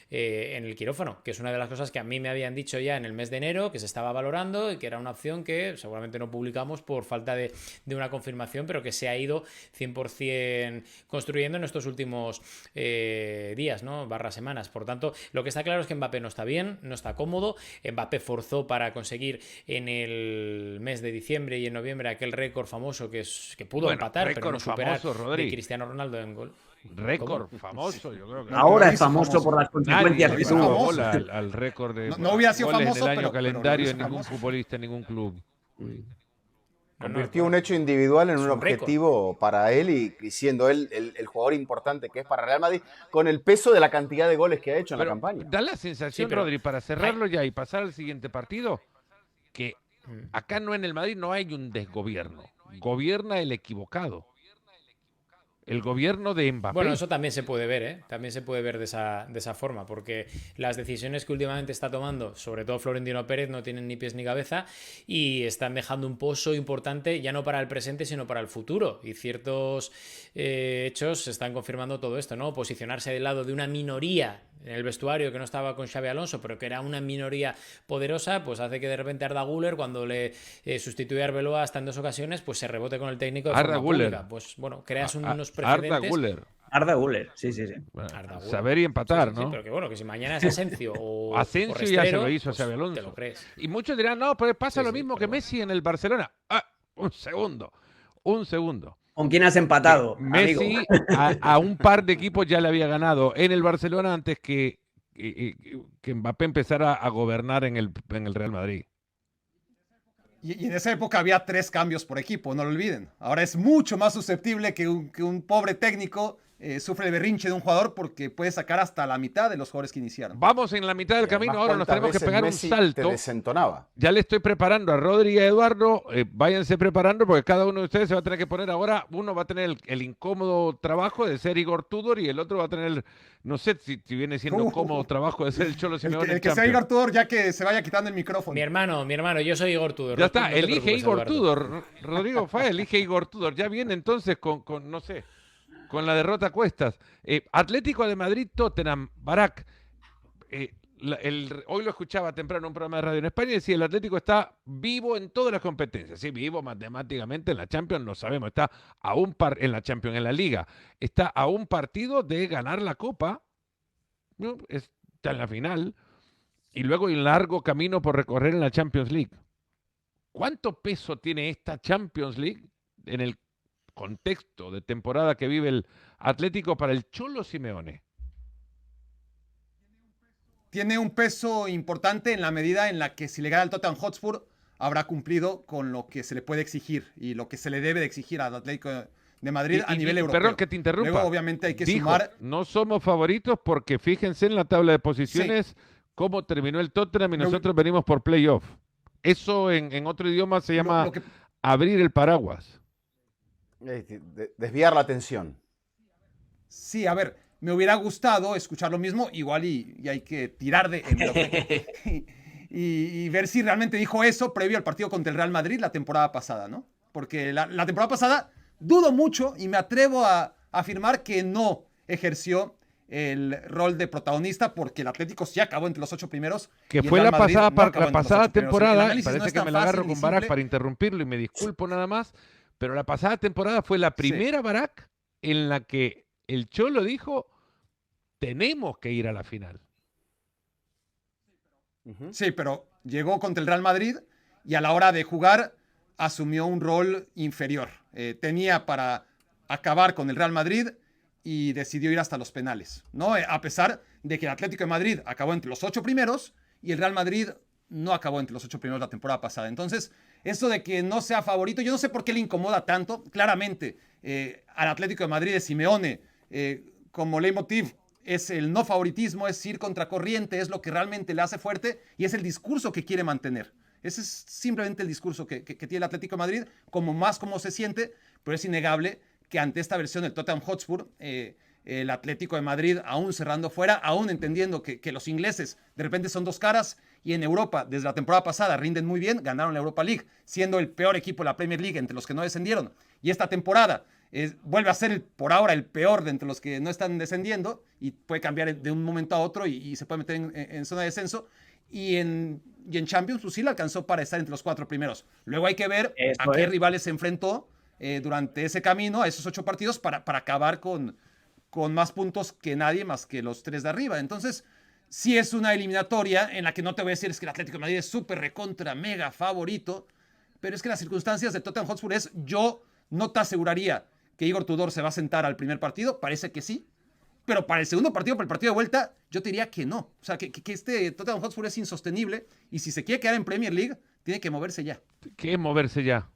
en el quirófano, que es una de las cosas que a mí me habían dicho ya en el mes de enero, que se estaba valorando y que era una opción que seguramente no publicamos por falta de una confirmación, pero que se ha ido 100% construyendo en estos últimos días, ¿no? /semanas. Por tanto, lo que está claro es que Mbappé no está bien, no está cómodo. Mbappé forzó para conseguir en el mes de diciembre y en noviembre aquel récord famoso que pudo empatar, pero no superar famoso, de Cristiano Ronaldo en gol. Récord famoso, yo creo que ahora es famoso por las consecuencias que tuvo. Al récord de no hubiera sido goles famoso, en el año calendario en pero ningún futbolista, en ningún club. Convirtió un hecho individual en un objetivo récord para él y siendo él el jugador importante que es para Real Madrid, con el peso de la cantidad de goles que ha hecho en la campaña. Da la sensación, Sí, Rodri, para cerrarlo ya y pasar al siguiente partido, que acá en el Madrid no hay un desgobierno. Gobierna el equivocado. El gobierno de Mbappé. Bueno, eso también se puede ver, ¿eh? También se puede ver de esa forma, porque las decisiones que últimamente está tomando, sobre todo Florentino Pérez, no tienen ni pies ni cabeza y están dejando un pozo importante, ya no para el presente, sino para el futuro. Y ciertos hechos están confirmando todo esto, ¿no? Posicionarse del lado de una minoría en el vestuario que no estaba con Xabi Alonso, pero que era una minoría poderosa, pues hace que de repente Arda Güler, cuando le sustituye a Arbeloa hasta en 2 ocasiones, pues se rebote con el técnico de Arda forma Güler. pública. Pues bueno, creas unos precedentes. Arda Güler, sí. Bueno, Arda Güler. saber y empatar, Sí, ¿no? pero que bueno, que si mañana es Asensio o Asensio o ya se Restero, lo hizo a pues Xabi Alonso. te lo crees. Y muchos dirán, no, pero pasa Sí, lo sí, mismo que pero bueno. Messi en el Barcelona. Ah, un segundo. ¿Con quién has empatado, Messi amigo? a un par de equipos ya le había ganado en el Barcelona antes que Mbappé empezara a gobernar en el Real Madrid. Y en esa época había 3 cambios por equipo, no lo olviden. Ahora es mucho más susceptible que un pobre técnico sufre el berrinche de un jugador porque puede sacar hasta la mitad de los jugadores que iniciaron. Vamos en la mitad del camino, ahora nos tenemos que pegar un salto. Te desentonaba. Ya le estoy preparando a Rodri y a Eduardo, váyanse preparando porque cada uno de ustedes se va a tener que poner ahora, uno va a tener el incómodo trabajo de ser Igor Tudor y el otro va a tener, no sé si viene siendo cómodo trabajo de ser el Cholo Simeone. El que sea Igor Tudor, ya que se vaya quitando el micrófono. Mi hermano, yo soy Igor Tudor. Ya está, no te elige preocupes, Igor Eduardo. Tudor. Rodrigo Fáez elige Igor Tudor. Ya viene entonces con no sé, con la derrota a cuestas. Atlético de Madrid, Tottenham, Barak. Hoy lo escuchaba temprano en un programa de radio en España y decía, el Atlético está vivo en todas las competencias. Sí, vivo matemáticamente en la Champions, lo sabemos. Está a en la Champions, en la Liga. Está a un partido de ganar la Copa. ¿No? Está en la final. Y luego hay un largo camino por recorrer en la Champions League. ¿Cuánto peso tiene esta Champions League en el contexto de temporada que vive el Atlético para el Cholo Simeone? Tiene un peso importante en la medida en la que si le gana al Tottenham Hotspur habrá cumplido con lo que se le puede exigir y lo que se le debe de exigir al Atlético de Madrid a nivel europeo. Perdón que te interrumpa. Luego obviamente hay que Dijo, sumar. no somos favoritos porque fíjense en la tabla de posiciones cómo terminó el Tottenham y nosotros venimos por playoff. Eso en otro idioma se llama abrir el paraguas. Desviar la atención. Sí, a ver, me hubiera gustado escuchar lo mismo, igual y hay que tirar de y ver si realmente dijo eso previo al partido contra el Real Madrid la temporada pasada, ¿no? Porque la temporada pasada dudo mucho y me atrevo a afirmar que no ejerció el rol de protagonista porque el Atlético sí acabó entre los 8 primeros. Que fue la pasada temporada, parece que me la agarro con Barak para interrumpirlo y me disculpo nada más, pero la pasada temporada fue la primera, Barak, en la que el Cholo dijo, tenemos que ir a la final. Sí, pero llegó contra el Real Madrid y a la hora de jugar asumió un rol inferior. Tenía para acabar con el Real Madrid y decidió ir hasta los penales, ¿no? A pesar de que el Atlético de Madrid acabó entre los 8 primeros y el Real Madrid no acabó entre los 8 primeros la temporada pasada. Entonces, eso de que no sea favorito, yo no sé por qué le incomoda tanto. Claramente, al Atlético de Madrid de Simeone, como leitmotiv, es el no favoritismo, es ir contracorriente, es lo que realmente le hace fuerte y es el discurso que quiere mantener. Ese es simplemente el discurso que tiene el Atlético de Madrid, como se siente, pero es innegable que ante esta versión del Tottenham Hotspur, el Atlético de Madrid, aún cerrando fuera, aún entendiendo que los ingleses de repente son dos caras y en Europa, desde la temporada pasada, rinden muy bien, ganaron la Europa League, siendo el peor equipo de la Premier League entre los que no descendieron. Y esta temporada vuelve a ser por ahora el peor de entre los que no están descendiendo y puede cambiar de un momento a otro y se puede meter en zona de descenso. Y en Champions, pues sí le alcanzó para estar entre los 4 primeros. Luego hay que ver a qué rivales se enfrentó durante ese camino, a esos 8 partidos, para acabar con más puntos que nadie más que los 3 de arriba. Entonces, sí es una eliminatoria en la que no te voy a decir es que el Atlético de Madrid es súper recontra mega favorito, pero es que las circunstancias de Tottenham Hotspur yo no te aseguraría que Igor Tudor se va a sentar al primer partido, parece que sí, pero para el segundo partido, para el partido de vuelta, yo te diría que no. O sea, que este Tottenham Hotspur es insostenible y si se quiere quedar en Premier League, tiene que moverse ya. ¿Qué es moverse ya?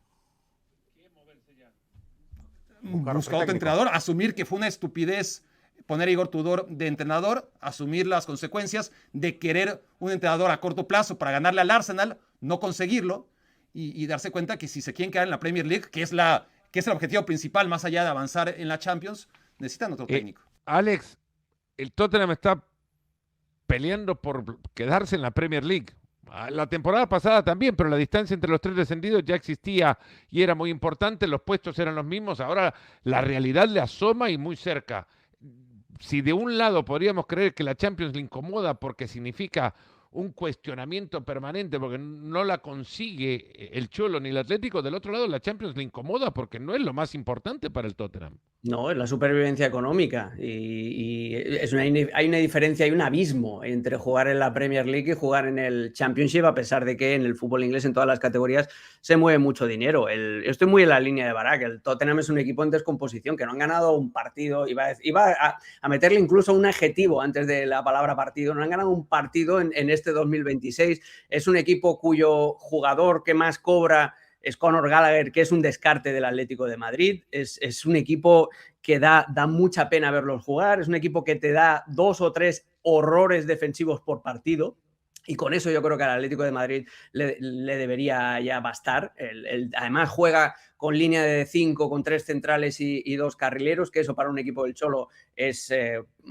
Buscar otro entrenador, asumir que fue una estupidez poner a Igor Tudor de entrenador, asumir las consecuencias de querer un entrenador a corto plazo para ganarle al Arsenal, no conseguirlo y darse cuenta que si se quieren quedar en la Premier League, que es el objetivo principal más allá de avanzar en la Champions, necesitan otro técnico. Alex, el Tottenham está peleando por quedarse en la Premier League. La temporada pasada también, pero la distancia entre los 3 descendidos ya existía y era muy importante, los puestos eran los mismos, ahora la realidad le asoma y muy cerca. Si de un lado podríamos creer que la Champions le incomoda porque significa un cuestionamiento permanente porque no la consigue el Cholo ni el Atlético, del otro lado la Champions le incomoda porque no es lo más importante para el Tottenham. No, es la supervivencia económica y hay una diferencia, hay un abismo entre jugar en la Premier League y jugar en el Championship, a pesar de que en el fútbol inglés en todas las categorías se mueve mucho dinero. Yo estoy muy en la línea de Barak, el Tottenham es un equipo en descomposición, que no han ganado un partido, iba a meterle incluso un adjetivo antes de la palabra partido, no han ganado un partido en este 2026, es un equipo cuyo jugador que más cobra es Conor Gallagher, que es un descarte del Atlético de Madrid. Es un equipo que da mucha pena verlos jugar. Es un equipo que te da 2 o 3 horrores defensivos por partido. Y con eso yo creo que al Atlético de Madrid le debería ya bastar. Además juega con línea de 5, con 3 centrales y 2 carrileros, que eso para un equipo del Cholo es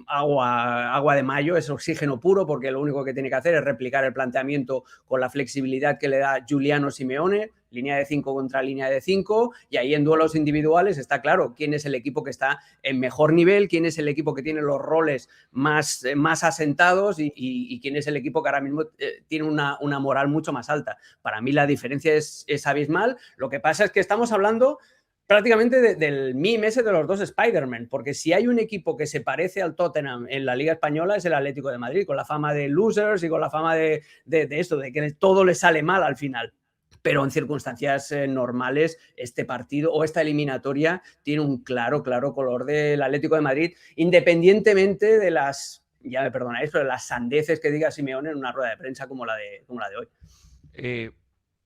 agua de mayo, es oxígeno puro, porque lo único que tiene que hacer es replicar el planteamiento con la flexibilidad que le da Giuliano Simeone, línea de 5 contra línea de 5, y ahí en duelos individuales está claro quién es el equipo que está en mejor nivel, quién es el equipo que tiene los roles más asentados y quién es el equipo que ahora mismo tiene una moral mucho más alta. Para mí la diferencia es abismal. Lo que pasa es que estamos hablando prácticamente del meme ese de los dos Spider-Man, porque si hay un equipo que se parece al Tottenham en la Liga Española es el Atlético de Madrid, con la fama de losers y con la fama de esto, de que todo le sale mal al final. Pero en circunstancias normales, este partido o esta eliminatoria tiene un claro color del Atlético de Madrid, independientemente de las, ya me perdonáis, pero de las sandeces que diga Simeone en una rueda de prensa como la de hoy.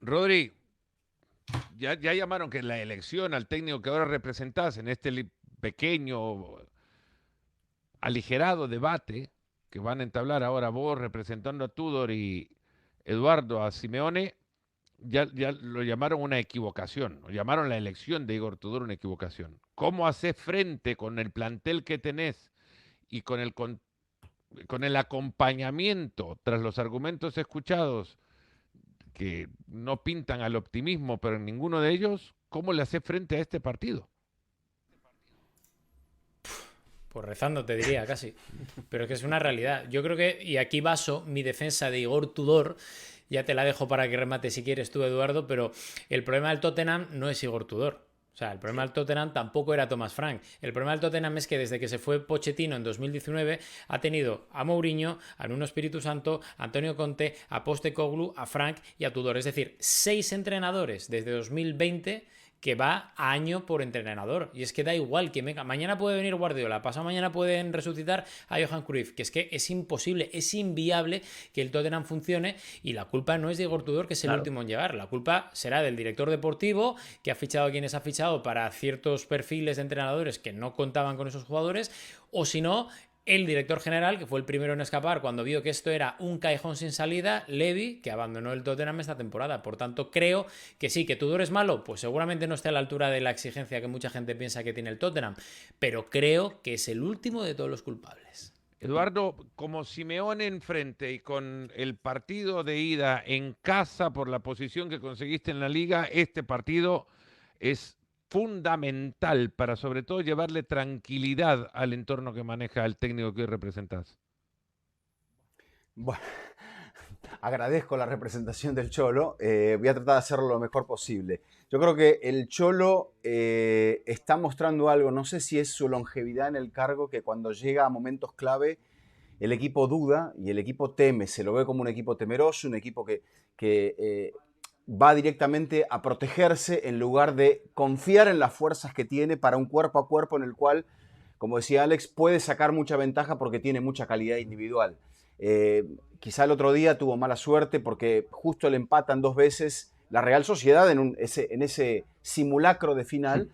Rodri, ya llamaron que la elección al técnico que ahora representás en este pequeño, aligerado debate que van a entablar ahora vos representando a Tudor y Eduardo a Simeone, ya lo llamaron una equivocación, lo llamaron la elección de Igor Tudor una equivocación. ¿Cómo haces frente con el plantel que tenés y con el acompañamiento tras los argumentos escuchados que no pintan al optimismo, pero en ninguno de ellos, ¿cómo le hace frente a este partido? Pues rezando, te diría, casi. Pero es que es una realidad. Yo creo que, y aquí baso mi defensa de Igor Tudor, ya te la dejo para que remate si quieres tú, Eduardo, pero el problema del Tottenham no es Igor Tudor. O sea, el problema del Tottenham tampoco era Thomas Frank. El problema del Tottenham es que desde que se fue Pochettino en 2019 ha tenido a Mourinho, a Nuno Espíritu Santo, a Antonio Conte, a Postecoglou, a Frank y a Tudor. Es decir, 6 entrenadores desde 2020 que va a año por entrenador. Y es que da igual que venga. Mañana puede venir Guardiola, pasado mañana pueden resucitar a Johan Cruyff, que es imposible, es inviable que el Tottenham funcione, y la culpa no es de Igor Tudor, que es el último en llegar. La culpa será del director deportivo, que ha fichado a quienes ha fichado para ciertos perfiles de entrenadores que no contaban con esos jugadores, o si no, el director general, que fue el primero en escapar cuando vio que esto era un callejón sin salida, Levy, que abandonó el Tottenham esta temporada. Por tanto, creo que sí, que Tudor es malo, pues seguramente no esté a la altura de la exigencia que mucha gente piensa que tiene el Tottenham, pero creo que es el último de todos los culpables. Eduardo, como Simeone enfrente y con el partido de ida en casa por la posición que conseguiste en la liga, este partido es fundamental para sobre todo llevarle tranquilidad al entorno que maneja el técnico que hoy representás. Bueno, agradezco la representación del Cholo. Voy a tratar de hacerlo lo mejor posible. Yo creo que el Cholo está mostrando algo, no sé si es su longevidad en el cargo, que cuando llega a momentos clave el equipo duda y el equipo teme, se lo ve como un equipo temeroso, un equipo que va directamente a protegerse en lugar de confiar en las fuerzas que tiene para un cuerpo a cuerpo en el cual, como decía Alex, puede sacar mucha ventaja porque tiene mucha calidad individual. Quizá el otro día tuvo mala suerte porque justo le empatan 2 veces la Real Sociedad en ese simulacro de final,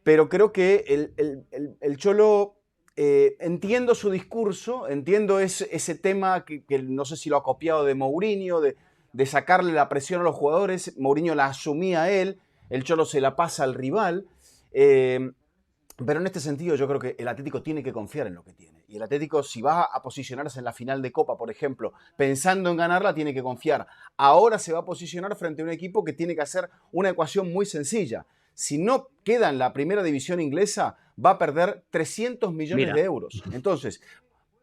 pero creo que el Cholo, entiendo su discurso, entiendo ese tema que no sé si lo ha copiado de Mourinho, de sacarle la presión a los jugadores. Mourinho la asumía a él, el Cholo se la pasa al rival, pero en este sentido yo creo que el Atlético tiene que confiar en lo que tiene. Y el Atlético, si va a posicionarse en la final de Copa, por ejemplo, pensando en ganarla, tiene que confiar. Ahora se va a posicionar frente a un equipo que tiene que hacer una ecuación muy sencilla. Si no queda en la primera división inglesa, va a perder 300 millones de euros. Entonces,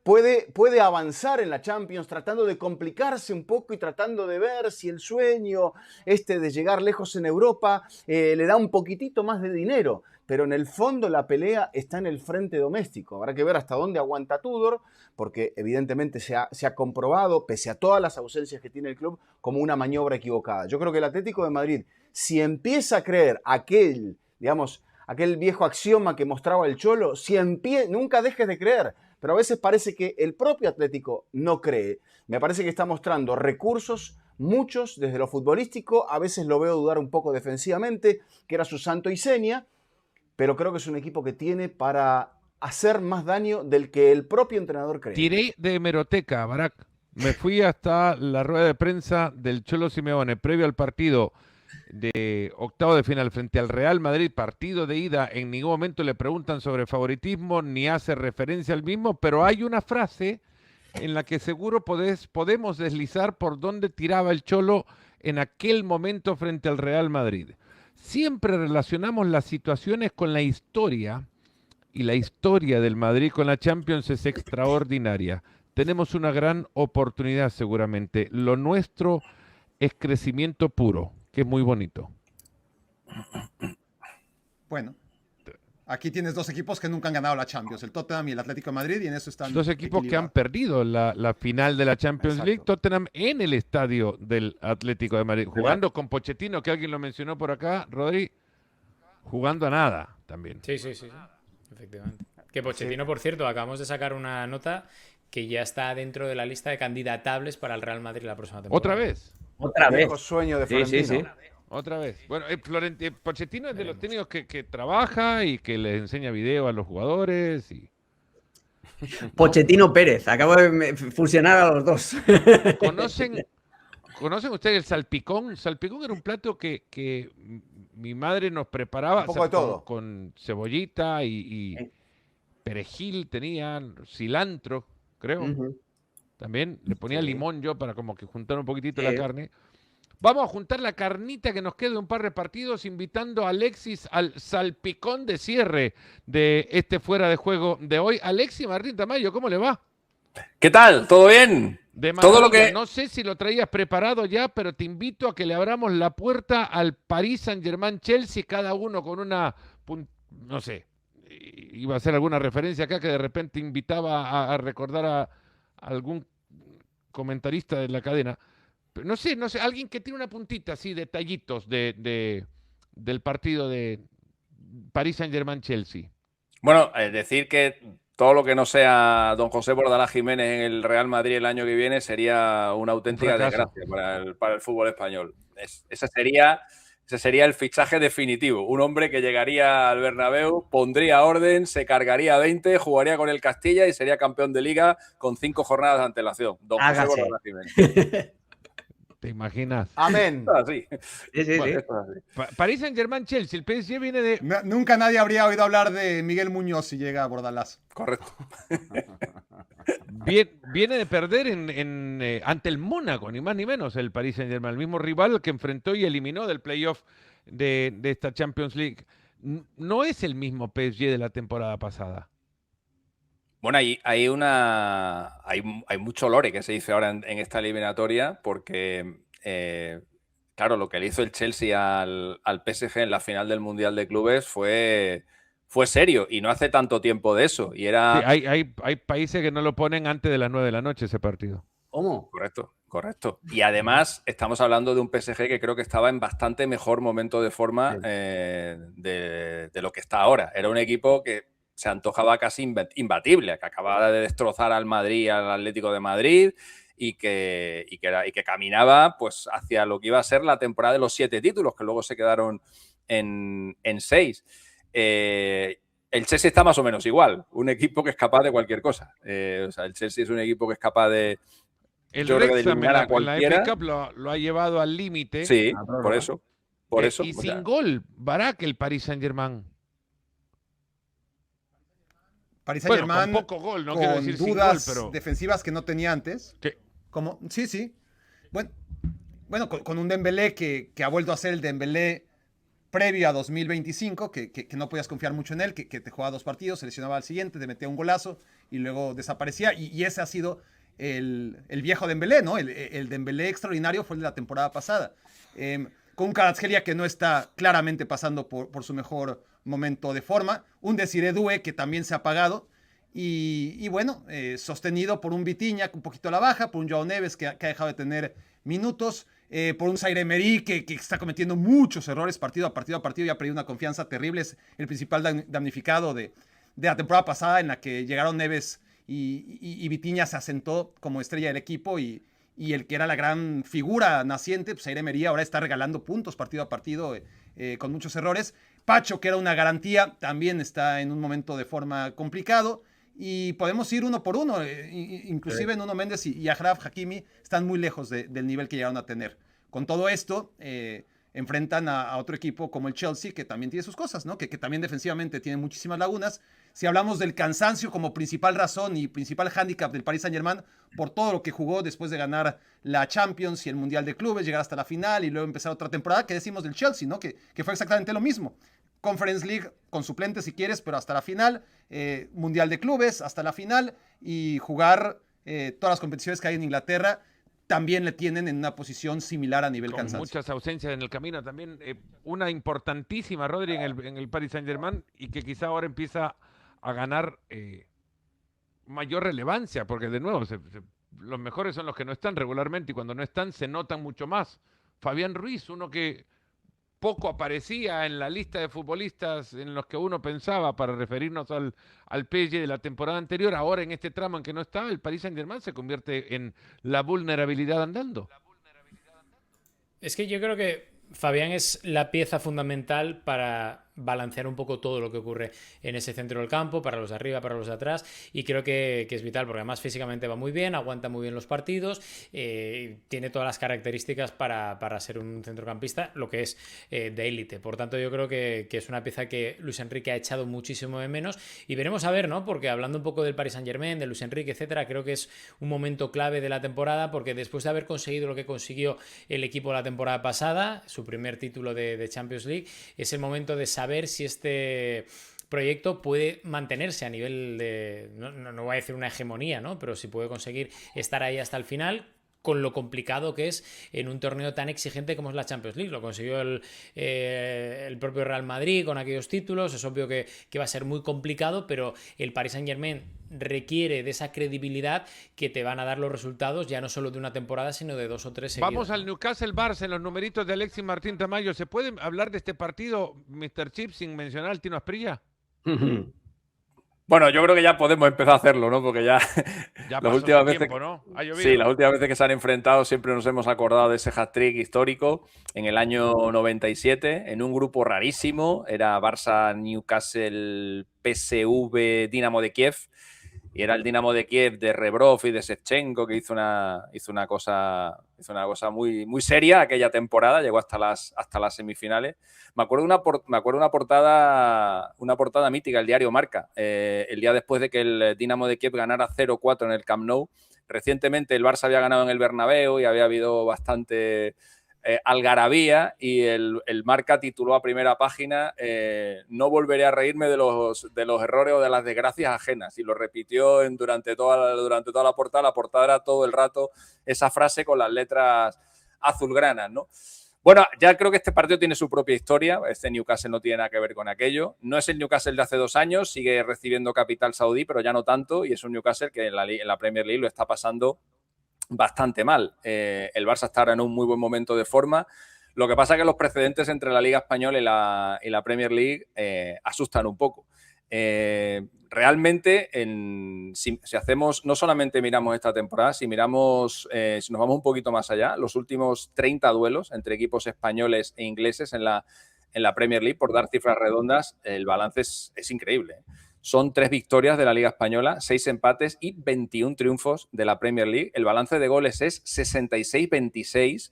puede avanzar en la Champions tratando de complicarse un poco y tratando de ver si el sueño de llegar lejos en Europa le da un poquitito más de dinero. Pero en el fondo la pelea está en el frente doméstico. Habrá que ver hasta dónde aguanta Tudor, porque evidentemente se ha comprobado, pese a todas las ausencias que tiene el club, como una maniobra equivocada. Yo creo que el Atlético de Madrid, si empieza a creer aquel viejo axioma que mostraba el Cholo, nunca dejes de creer. Pero a veces parece que el propio Atlético no cree. Me parece que está mostrando recursos, muchos desde lo futbolístico. A veces lo veo dudar un poco defensivamente, que era su santo y seña. Pero creo que es un equipo que tiene para hacer más daño del que el propio entrenador cree. Tiré de hemeroteca, Barak. Me fui hasta la rueda de prensa del Cholo Simeone, previo al partido de octavo de final frente al Real Madrid, partido de ida. En ningún momento le preguntan sobre favoritismo, ni hace referencia al mismo, pero hay una frase en la que seguro podemos deslizar por dónde tiraba el Cholo en aquel momento frente al Real Madrid. Siempre relacionamos las situaciones con la historia, y la historia del Madrid con la Champions es extraordinaria. Tenemos una gran oportunidad seguramente. Lo nuestro es crecimiento puro, que es muy bonito. Bueno, aquí tienes 2 equipos que nunca han ganado la Champions, el Tottenham y el Atlético de Madrid, y en eso están 2 equipos que han perdido la final de la Champions League. Tottenham en el estadio del Atlético de Madrid, jugando con Pochettino, que alguien lo mencionó por acá, Rodri, jugando a nada también. Sí, efectivamente. Que Pochettino, por cierto, acabamos de sacar una nota que ya está dentro de la lista de candidatables para el Real Madrid la próxima temporada. ¿Otra vez? Otra vez. Sueño de Florentino. Sí. Otra vez. Bueno, Pochettino es de los técnicos que trabaja y que les enseña video a los jugadores. Pochettino Pérez, acabo de fusionar a los dos. ¿Conocen ustedes el salpicón? Salpicón era un plato que mi madre nos preparaba, un poco de todo, con cebollita y perejil, tenía cilantro, creo. También le ponía limón yo para como que juntar un poquitito la carne. Vamos a juntar la carnita que nos quede un par de partidos, invitando a Alexis al salpicón de cierre de este fuera de juego de hoy. Alexis Martín Tamayo, ¿cómo le va? ¿Qué tal? ¿Todo bien? De Todo lo que... No sé si lo traías preparado ya, pero te invito a que le abramos la puerta al Paris Saint-Germain Chelsea, cada uno con una, no sé, iba a hacer alguna referencia acá que de repente invitaba a recordar a algún comentarista de la cadena. No sé, alguien que tiene una puntita así, detallitos del partido de Paris Saint-Germain-Chelsea. Bueno, decir que todo lo que no sea don José Bordalás Jiménez en el Real Madrid el año que viene sería una auténtica desgracia para el fútbol español. Ese sería el fichaje definitivo. Un hombre que llegaría al Bernabéu, pondría orden, se cargaría 20, jugaría con el Castilla y sería campeón de Liga con 5 jornadas de antelación. Don José Bordalás Jiménez. ¿Te imaginas? Amén. Sí. Sí. Paris Saint-Germain-Chelsea, el PSG viene de... Nunca nadie habría oído hablar de Miguel Muñoz si llega a Bordalás. Correcto. Viene de perder ante el Mónaco, ni más ni menos, el Paris Saint-Germain, el mismo rival que enfrentó y eliminó del playoff de esta Champions League. No es el mismo PSG de la temporada pasada. Bueno, hay mucho lore que se dice ahora en esta eliminatoria porque, claro, lo que le hizo el Chelsea al PSG en la final del Mundial de Clubes fue serio y no hace tanto tiempo de eso. Y era... Sí, hay países que no lo ponen antes de las 9 de la noche ese partido. ¿Cómo? Correcto. Y además estamos hablando de un PSG que creo que estaba en bastante mejor momento de forma de lo que está ahora. Era un equipo que se antojaba casi imbatible, que acababa de destrozar al Madrid, al Atlético de Madrid y que caminaba pues hacia lo que iba a ser la temporada de los 7 títulos, que luego se quedaron en 6. El Chelsea está más o menos igual, un equipo que es capaz de cualquier cosa. El Chelsea es un equipo que es capaz de... El Wrexham en la FA Cup lo ha llevado al límite. Sí, por eso. Y sin gol, Barak, el Paris Saint-Germain. Paris Saint-Germain con poco gol, no con quiero decir dudas sin gol, pero... defensivas que no tenía antes. Sí. ¿Cómo? Sí. Bueno, con un Dembélé que ha vuelto a ser el Dembélé previo a 2025, que no podías confiar mucho en él, que te jugaba 2 partidos, se lesionaba al siguiente, te metía un golazo y luego desaparecía. Y ese ha sido el viejo Dembélé, ¿no? El Dembélé extraordinario fue el de la temporada pasada. Con un Kvaratskhelia que no está claramente pasando por su mejor momento de forma. Un Desiré Doué que también se ha apagado. Y bueno, sostenido por un Vitinha un poquito a la baja, por un Joao Neves que ha dejado de tener minutos, por un Zaire Emery que está cometiendo muchos errores partido a partido y ha perdido una confianza terrible. Es el principal damnificado de la temporada pasada, en la que llegaron Neves y Vitinha se asentó como estrella del equipo y el que era la gran figura naciente, pues Zaire Emery ahora está regalando puntos partido a partido con muchos errores. Pacho, que era una garantía, también está en un momento de forma complicado. Y podemos ir uno por uno. Inclusive Nuno Méndez y Achraf Hakimi están muy lejos del nivel que llegaron a tener. Con todo esto, enfrentan a otro equipo como el Chelsea, que también tiene sus cosas, ¿no? Que también defensivamente tiene muchísimas lagunas. Si hablamos del cansancio como principal razón y principal hándicap del Paris Saint-Germain, por todo lo que jugó después de ganar la Champions y el Mundial de Clubes, llegar hasta la final y luego empezar otra temporada, ¿qué decimos del Chelsea, ¿no? Que fue exactamente lo mismo. Conference League con suplentes si quieres, pero hasta la final, Mundial de Clubes hasta la final y jugar todas las competiciones que hay en Inglaterra también le tienen en una posición similar a nivel cansancio. Muchas ausencias en el camino también. Una importantísima, Rodri, en el Paris Saint-Germain y que quizá ahora empieza a ganar mayor relevancia, porque de nuevo los mejores son los que no están regularmente y cuando no están se notan mucho más. Fabián Ruiz, uno que poco aparecía en la lista de futbolistas en los que uno pensaba para referirnos al PSG de la temporada anterior, ahora en este tramo en que no está, el Paris Saint-Germain se convierte en la vulnerabilidad andando. Es que yo creo que Fabián es la pieza fundamental para balancear un poco todo lo que ocurre en ese centro del campo, para los de arriba, para los de atrás, y creo que es vital, porque además físicamente va muy bien, aguanta muy bien los partidos, tiene todas las características para ser un centrocampista, lo que es de élite. Por tanto, yo creo que es una pieza que Luis Enrique ha echado muchísimo de menos, y veremos a ver, ¿no? Porque hablando un poco del Paris Saint-Germain, de Luis Enrique, etcétera, creo que es un momento clave de la temporada, porque después de haber conseguido lo que consiguió el equipo la temporada pasada, su primer título de Champions League, es el momento de saber si este proyecto puede mantenerse a nivel de, no voy a decir una hegemonía, ¿no? Pero si puede conseguir estar ahí hasta el final, con lo complicado que es en un torneo tan exigente como es la Champions League. Lo consiguió el propio Real Madrid con aquellos títulos. Es obvio que va a ser muy complicado, pero el Paris Saint-Germain requiere de esa credibilidad que te van a dar los resultados, ya no solo de una temporada, sino de 2 o 3 seguidas. Vamos al Newcastle-Barça en los numeritos de Alexis Martín Tamayo. ¿Se puede hablar de este partido, Mr. Chip, sin mencionar al Tino Asprilla? Bueno, yo creo que ya podemos empezar a hacerlo, ¿no? Porque ya las últimas veces, ¿no? Ha llovido. Sí, las últimas veces que se han enfrentado siempre nos hemos acordado de ese hat-trick histórico en el año 97, en un grupo rarísimo. Era Barça, Newcastle, PSV, Dinamo de Kiev. Y era el Dinamo de Kiev de Rebrov y de Shevchenko, que hizo una cosa muy, muy seria aquella temporada, llegó hasta las semifinales. Me acuerdo una portada mítica, el diario Marca, el día después de que el Dinamo de Kiev ganara 0-4 en el Camp Nou. Recientemente el Barça había ganado en el Bernabéu y había habido bastante algarabía, y el Marca tituló a primera página no volveré a reírme de los errores o de las desgracias ajenas, y lo repitió durante toda la portada. La portada era todo el rato esa frase con las letras azulgranas, ¿no? Bueno, ya creo que este partido tiene su propia historia. Este Newcastle no tiene nada que ver con aquello. No es el Newcastle de hace 2 años, sigue recibiendo capital saudí, pero ya no tanto, y es un Newcastle que en la Premier League lo está pasando bastante mal. El Barça está ahora en un muy buen momento de forma. Lo que pasa es que los precedentes entre la Liga Española y la Premier League asustan un poco. Realmente, si hacemos, no solamente miramos esta temporada, si nos vamos un poquito más allá, los últimos 30 duelos entre equipos españoles e ingleses en la Premier League, por dar cifras redondas, el balance es increíble. Son 3 victorias de la Liga Española, 6 empates y 21 triunfos de la Premier League. El balance de goles es 66-26.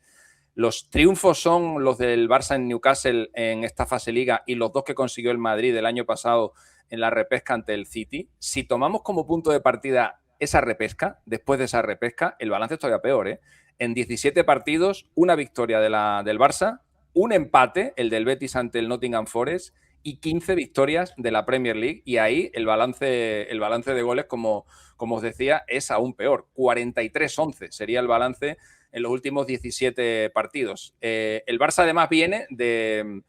Los triunfos son los del Barça en Newcastle en esta fase Liga y los 2 que consiguió el Madrid el año pasado en la repesca ante el City. Si tomamos como punto de partida esa repesca, después de esa repesca, el balance es todavía peor, ¿eh? En 17 partidos, una victoria del Barça, un empate, el del Betis ante el Nottingham Forest, y 15 victorias de la Premier League, y ahí el balance de goles, como os decía, es aún peor. 43-11 sería el balance en los últimos 17 partidos. El Barça además viene de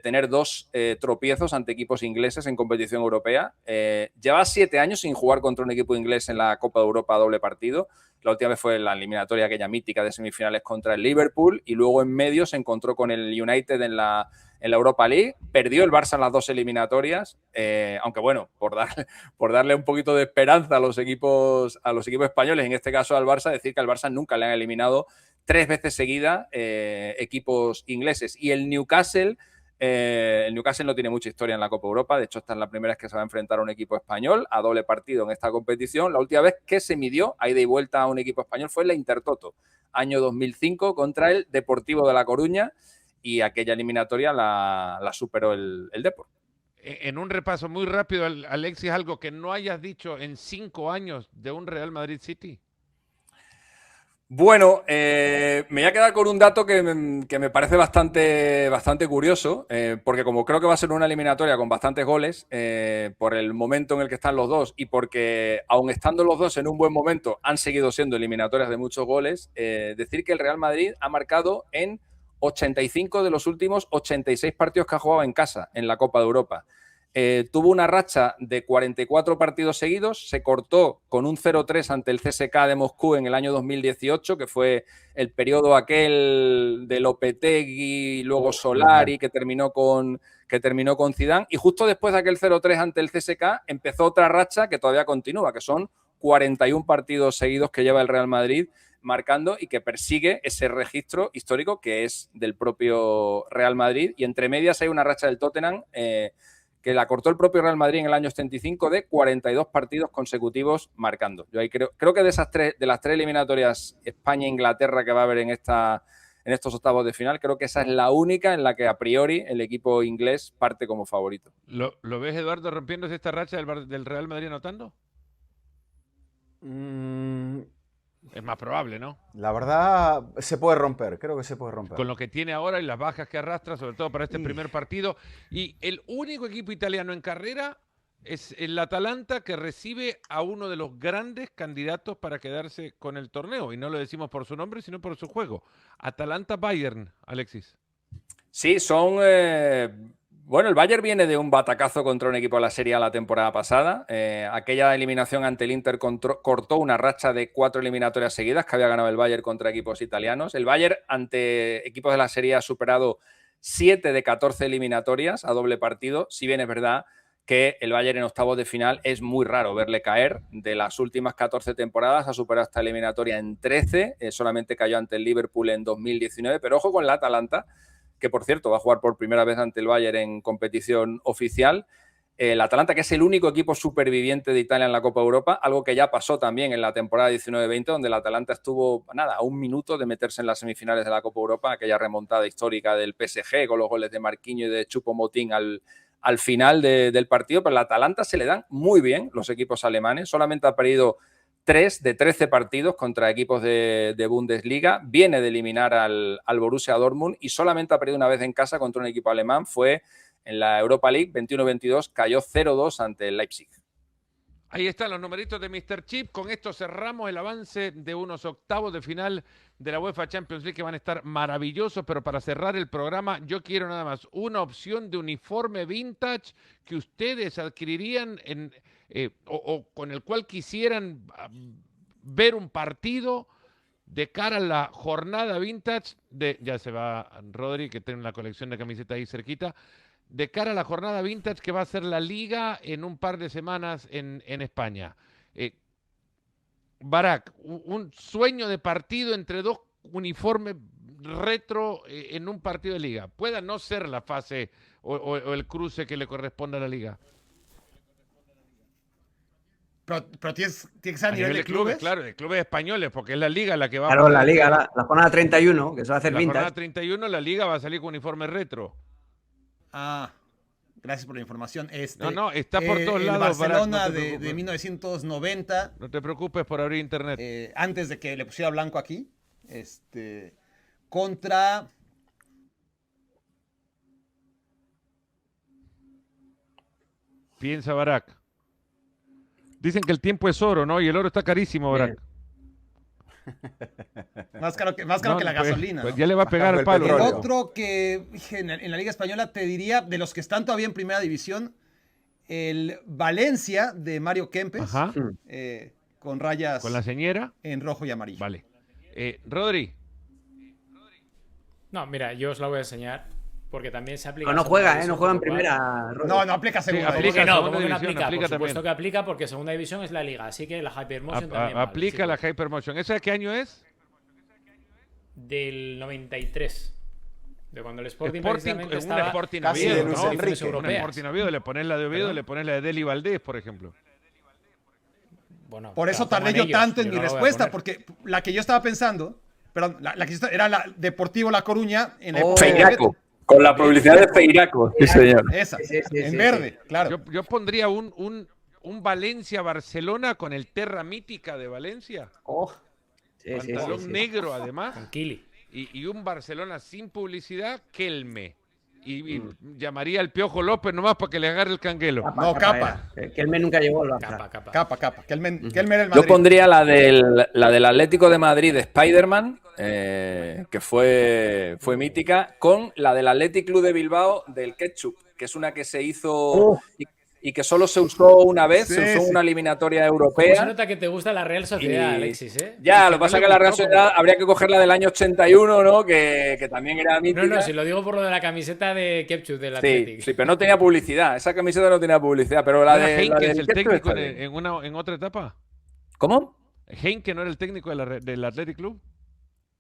tener 2 tropiezos ante equipos ingleses en competición europea. Lleva 7 años sin jugar contra un equipo inglés en la Copa de Europa doble partido. La última vez fue en la eliminatoria aquella mítica de semifinales contra el Liverpool, y luego en medio se encontró con el United en la Europa League. Perdió el Barça en las 2 eliminatorias, aunque bueno, por darle un poquito de esperanza a los equipos españoles, en este caso al Barça, decir que al Barça nunca le han eliminado 3 veces seguida equipos ingleses. Y el Newcastle no tiene mucha historia en la Copa Europa. De hecho, esta es la primera vez que se va a enfrentar a un equipo español a doble partido en esta competición. La última vez que se midió a ida y vuelta a un equipo español fue en la Intertoto, año 2005, contra el Deportivo de La Coruña, y aquella eliminatoria la superó el Depor. En un repaso muy rápido, Alexis, algo que no hayas dicho en 5 años de un Real Madrid City. Bueno, me voy a quedar con un dato que me parece bastante curioso, porque como creo que va a ser una eliminatoria con bastantes goles, por el momento en el que están los dos, y porque aun estando los dos en un buen momento han seguido siendo eliminatorias de muchos goles, decir que el Real Madrid ha marcado en 85 de los últimos 86 partidos que ha jugado en casa en la Copa de Europa. Tuvo una racha de 44 partidos seguidos, se cortó con un 0-3 ante el CSKA de Moscú en el año 2018, que fue el periodo aquel de Lopetegui, luego Solari, que terminó con Zidane, y justo después de aquel 0-3 ante el CSKA empezó otra racha que todavía continúa, que son 41 partidos seguidos que lleva el Real Madrid marcando y que persigue ese registro histórico que es del propio Real Madrid. Y entre medias hay una racha del Tottenham que la cortó el propio Real Madrid en el año 75 de 42 partidos consecutivos marcando. Yo ahí creo que de las 3 eliminatorias España-Inglaterra que va a haber en estos octavos de final, creo que esa es la única en la que a priori el equipo inglés parte como favorito. ¿Lo ves, Eduardo, rompiéndose esta racha del Real Madrid anotando? Es más probable, ¿no? La verdad, se puede romper, creo que se puede romper. Con lo que tiene ahora y las bajas que arrastra, sobre todo para este primer partido. Y el único equipo italiano en carrera es el Atalanta, que recibe a uno de los grandes candidatos para quedarse con el torneo. Y no lo decimos por su nombre, sino por su juego. Atalanta-Bayern, Alexis. Sí, son... Bueno, el Bayern viene de un batacazo contra un equipo de la Serie A la temporada pasada. Aquella eliminación ante el Inter cortó una racha de 4 eliminatorias seguidas que había ganado el Bayern contra equipos italianos. El Bayern ante equipos de la Serie A ha superado 7 de 14 eliminatorias a doble partido, si bien es verdad que el Bayern en octavos de final es muy raro verle caer. De las últimas 14 temporadas ha superado esta eliminatoria en 13, solamente cayó ante el Liverpool en 2019, pero ojo con el Atalanta, que por cierto va a jugar por primera vez ante el Bayern en competición oficial. El Atalanta, que es el único equipo superviviente de Italia en la Copa Europa, algo que ya pasó también en la temporada 19-20, donde el Atalanta estuvo a un minuto de meterse en las semifinales de la Copa Europa, aquella remontada histórica del PSG con los goles de Marquinhos y de Choupo-Moting al final del partido. Pero al Atalanta se le dan muy bien los equipos alemanes, solamente ha perdido 3 de 13 partidos contra equipos de Bundesliga, viene de eliminar al Borussia Dortmund y solamente ha perdido una vez en casa contra un equipo alemán, fue en la Europa League 21-22, cayó 0-2 ante el Leipzig. Ahí están los numeritos de Mr. Chip. Con esto cerramos el avance de unos octavos de final de la UEFA Champions League que van a estar maravillosos, pero para cerrar el programa yo quiero nada más una opción de uniforme vintage que ustedes adquirirían o con el cual quisieran ver un partido de cara a la jornada vintage ya se va Rodri, que tiene una colección de camisetas ahí cerquita, de cara a la jornada vintage que va a ser la Liga en un par de semanas en España. Barak, un sueño de partido entre dos uniformes retro en un partido de Liga. Pueda no ser la fase o el cruce que le corresponda a la Liga. Pero tiene que ser a nivel de clubes. Claro, de clubes españoles, porque es la Liga la que va Claro, la Liga, la jornada 31, que se va a hacer vintage. La jornada 31, la Liga va a salir con uniforme retro. Gracias por la información. No, está por todos lados. Barcelona de 1990. No te preocupes por abrir internet. Antes de que le pusiera blanco aquí. Contra... Piensa, Barak. Dicen que el tiempo es oro, ¿no? Y el oro está carísimo, Barak. Más caro que la gasolina. Pues ¿no? ya le va a pegar el palo. El otro que en la Liga Española te diría, de los que están todavía en Primera División, el Valencia de Mario Kempes, con rayas. ¿Con la señera? En rojo y amarillo. Vale. Rodri. No, mira, yo os la voy a enseñar. Porque también se aplica. No juega, no juega en primera. No aplica segunda. Sí, aplica, no, segunda división, aplica. Aplica por supuesto también. que aplica porque segunda división es la liga. Así que la Hypermotion también. Aplica vale, la Hypermotion. ¿Esa de qué año es? Del 93. De cuando el Sporting precisamente estaba un Sporting casi Oviedo, de Luis ¿no? Enrique. Un Sporting Oviedo, le pones la de Oviedo, ¿Perdón? le pones la de Deli Valdés, por ejemplo. Bueno, Por eso tardé yo tanto en mi respuesta, porque la que yo estaba pensando, perdón, era la Deportivo La Coruña en la época de Feiraco. Con la publicidad de Feiraco. Sí, señor. Esa, en verde, claro. Yo pondría un Valencia-Barcelona con el Terra Mítica de Valencia. Pantalón negro, además. Con Kili. Y un Barcelona sin publicidad, Kelme. Y llamaría al Piojo López nomás para que le agarre el canguelo. Capa. Kelme nunca llegó al Barça. Capa. Kelme era el Madrid. Yo pondría la del Atlético de Madrid de Spider-Man, que fue mítica, con la del Athletic Club de Bilbao del Ketchup, que es una que se hizo y que solo se usó una vez, se usó en una eliminatoria europea. Se nota que te gusta la Real Sociedad, Alexis, ¿eh? Ya, lo que pasa es que la Real Sociedad habría que coger la del año 81, ¿no? Que también era mítica. No, si lo digo por lo de la camiseta de Ketchup del Athletic. Sí, pero no tenía publicidad. Esa camiseta no tenía publicidad, pero la de... ¿Henkes el técnico en otra etapa? ¿Cómo? ¿Heinke no era el técnico del Athletic Club?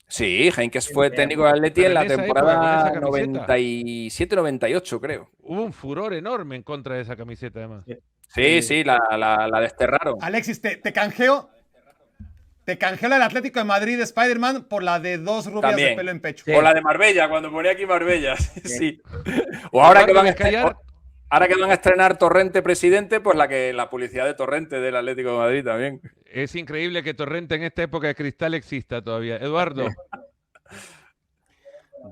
Sí, Heinkes fue técnico de Atleti en la temporada época, 97-98, creo. Hubo un furor enorme en contra de esa camiseta, además. Sí, la desterraron. Alexis, te canjeo. Te canjeo la del Atlético de Madrid de Spider-Man por la de 2 rubias También. de pelo en pecho. O la de Marbella, cuando ponía aquí Marbella. Sí. O ahora que van a estrenar Torrente presidente, pues la publicidad de Torrente del Atlético de Madrid también. Es increíble que Torrente en esta época de cristal exista todavía. Eduardo.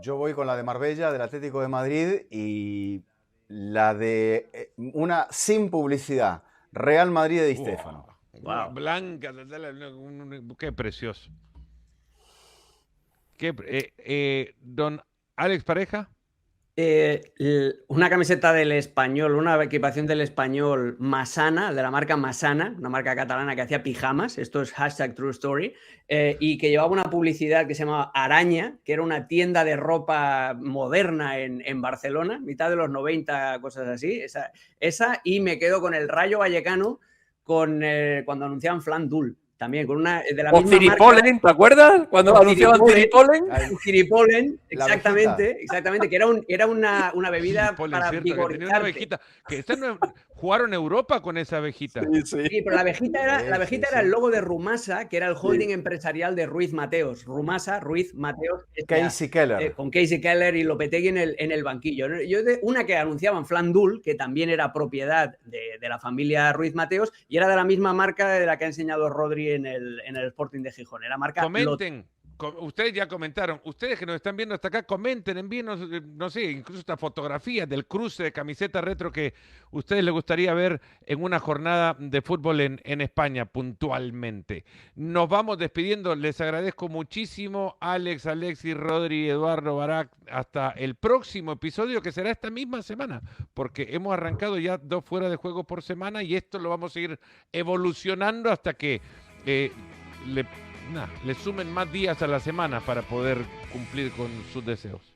Yo voy con la de Marbella, del Atlético de Madrid, y la de una sin publicidad, Real Madrid de Di Stéfano. Wow. Blanca, qué precioso. Don Alex Pareja. Una camiseta del Español, una equipación del Español Masana, de la marca Masana, una marca catalana que hacía pijamas, esto es #TrueStory, y que llevaba una publicidad que se llamaba Araña, que era una tienda de ropa moderna en Barcelona, mitad de los 90, cosas así, esa, y me quedo con el Rayo Vallecano cuando anunciaban Flan Dul. También con una de la misma Ciripolen, marca. ¿te acuerdas? Cuando anunciaban Ciripolen. Ciripolen, exactamente, que era una bebida para vigorizarte. Jugaron en Europa con esa abejita. Sí, pero la abejita era el logo de Rumasa, que era el holding empresarial de Ruiz Mateos. Rumasa, Ruiz Mateos. Casey Keller. Con Casey Keller y Lopetegui en el banquillo. Una que anunciaban Flan Dul, que también era propiedad de la familia Ruiz Mateos, y era de la misma marca de la que ha enseñado Rodri en el Sporting de Gijón. Era marca Comenten. Ustedes ya comentaron, ustedes que nos están viendo hasta acá, comenten, envíenos, no sé, incluso esta fotografía del cruce de camiseta retro que a ustedes les gustaría ver en una jornada de fútbol en España puntualmente. Nos vamos despidiendo, les agradezco muchísimo, Alex, Alexis, Rodri, Eduardo, Barak, hasta el próximo episodio que será esta misma semana, porque hemos arrancado ya 2 fuera de juego por semana y esto lo vamos a ir evolucionando hasta que le sumen más días a la semana para poder cumplir con sus deseos.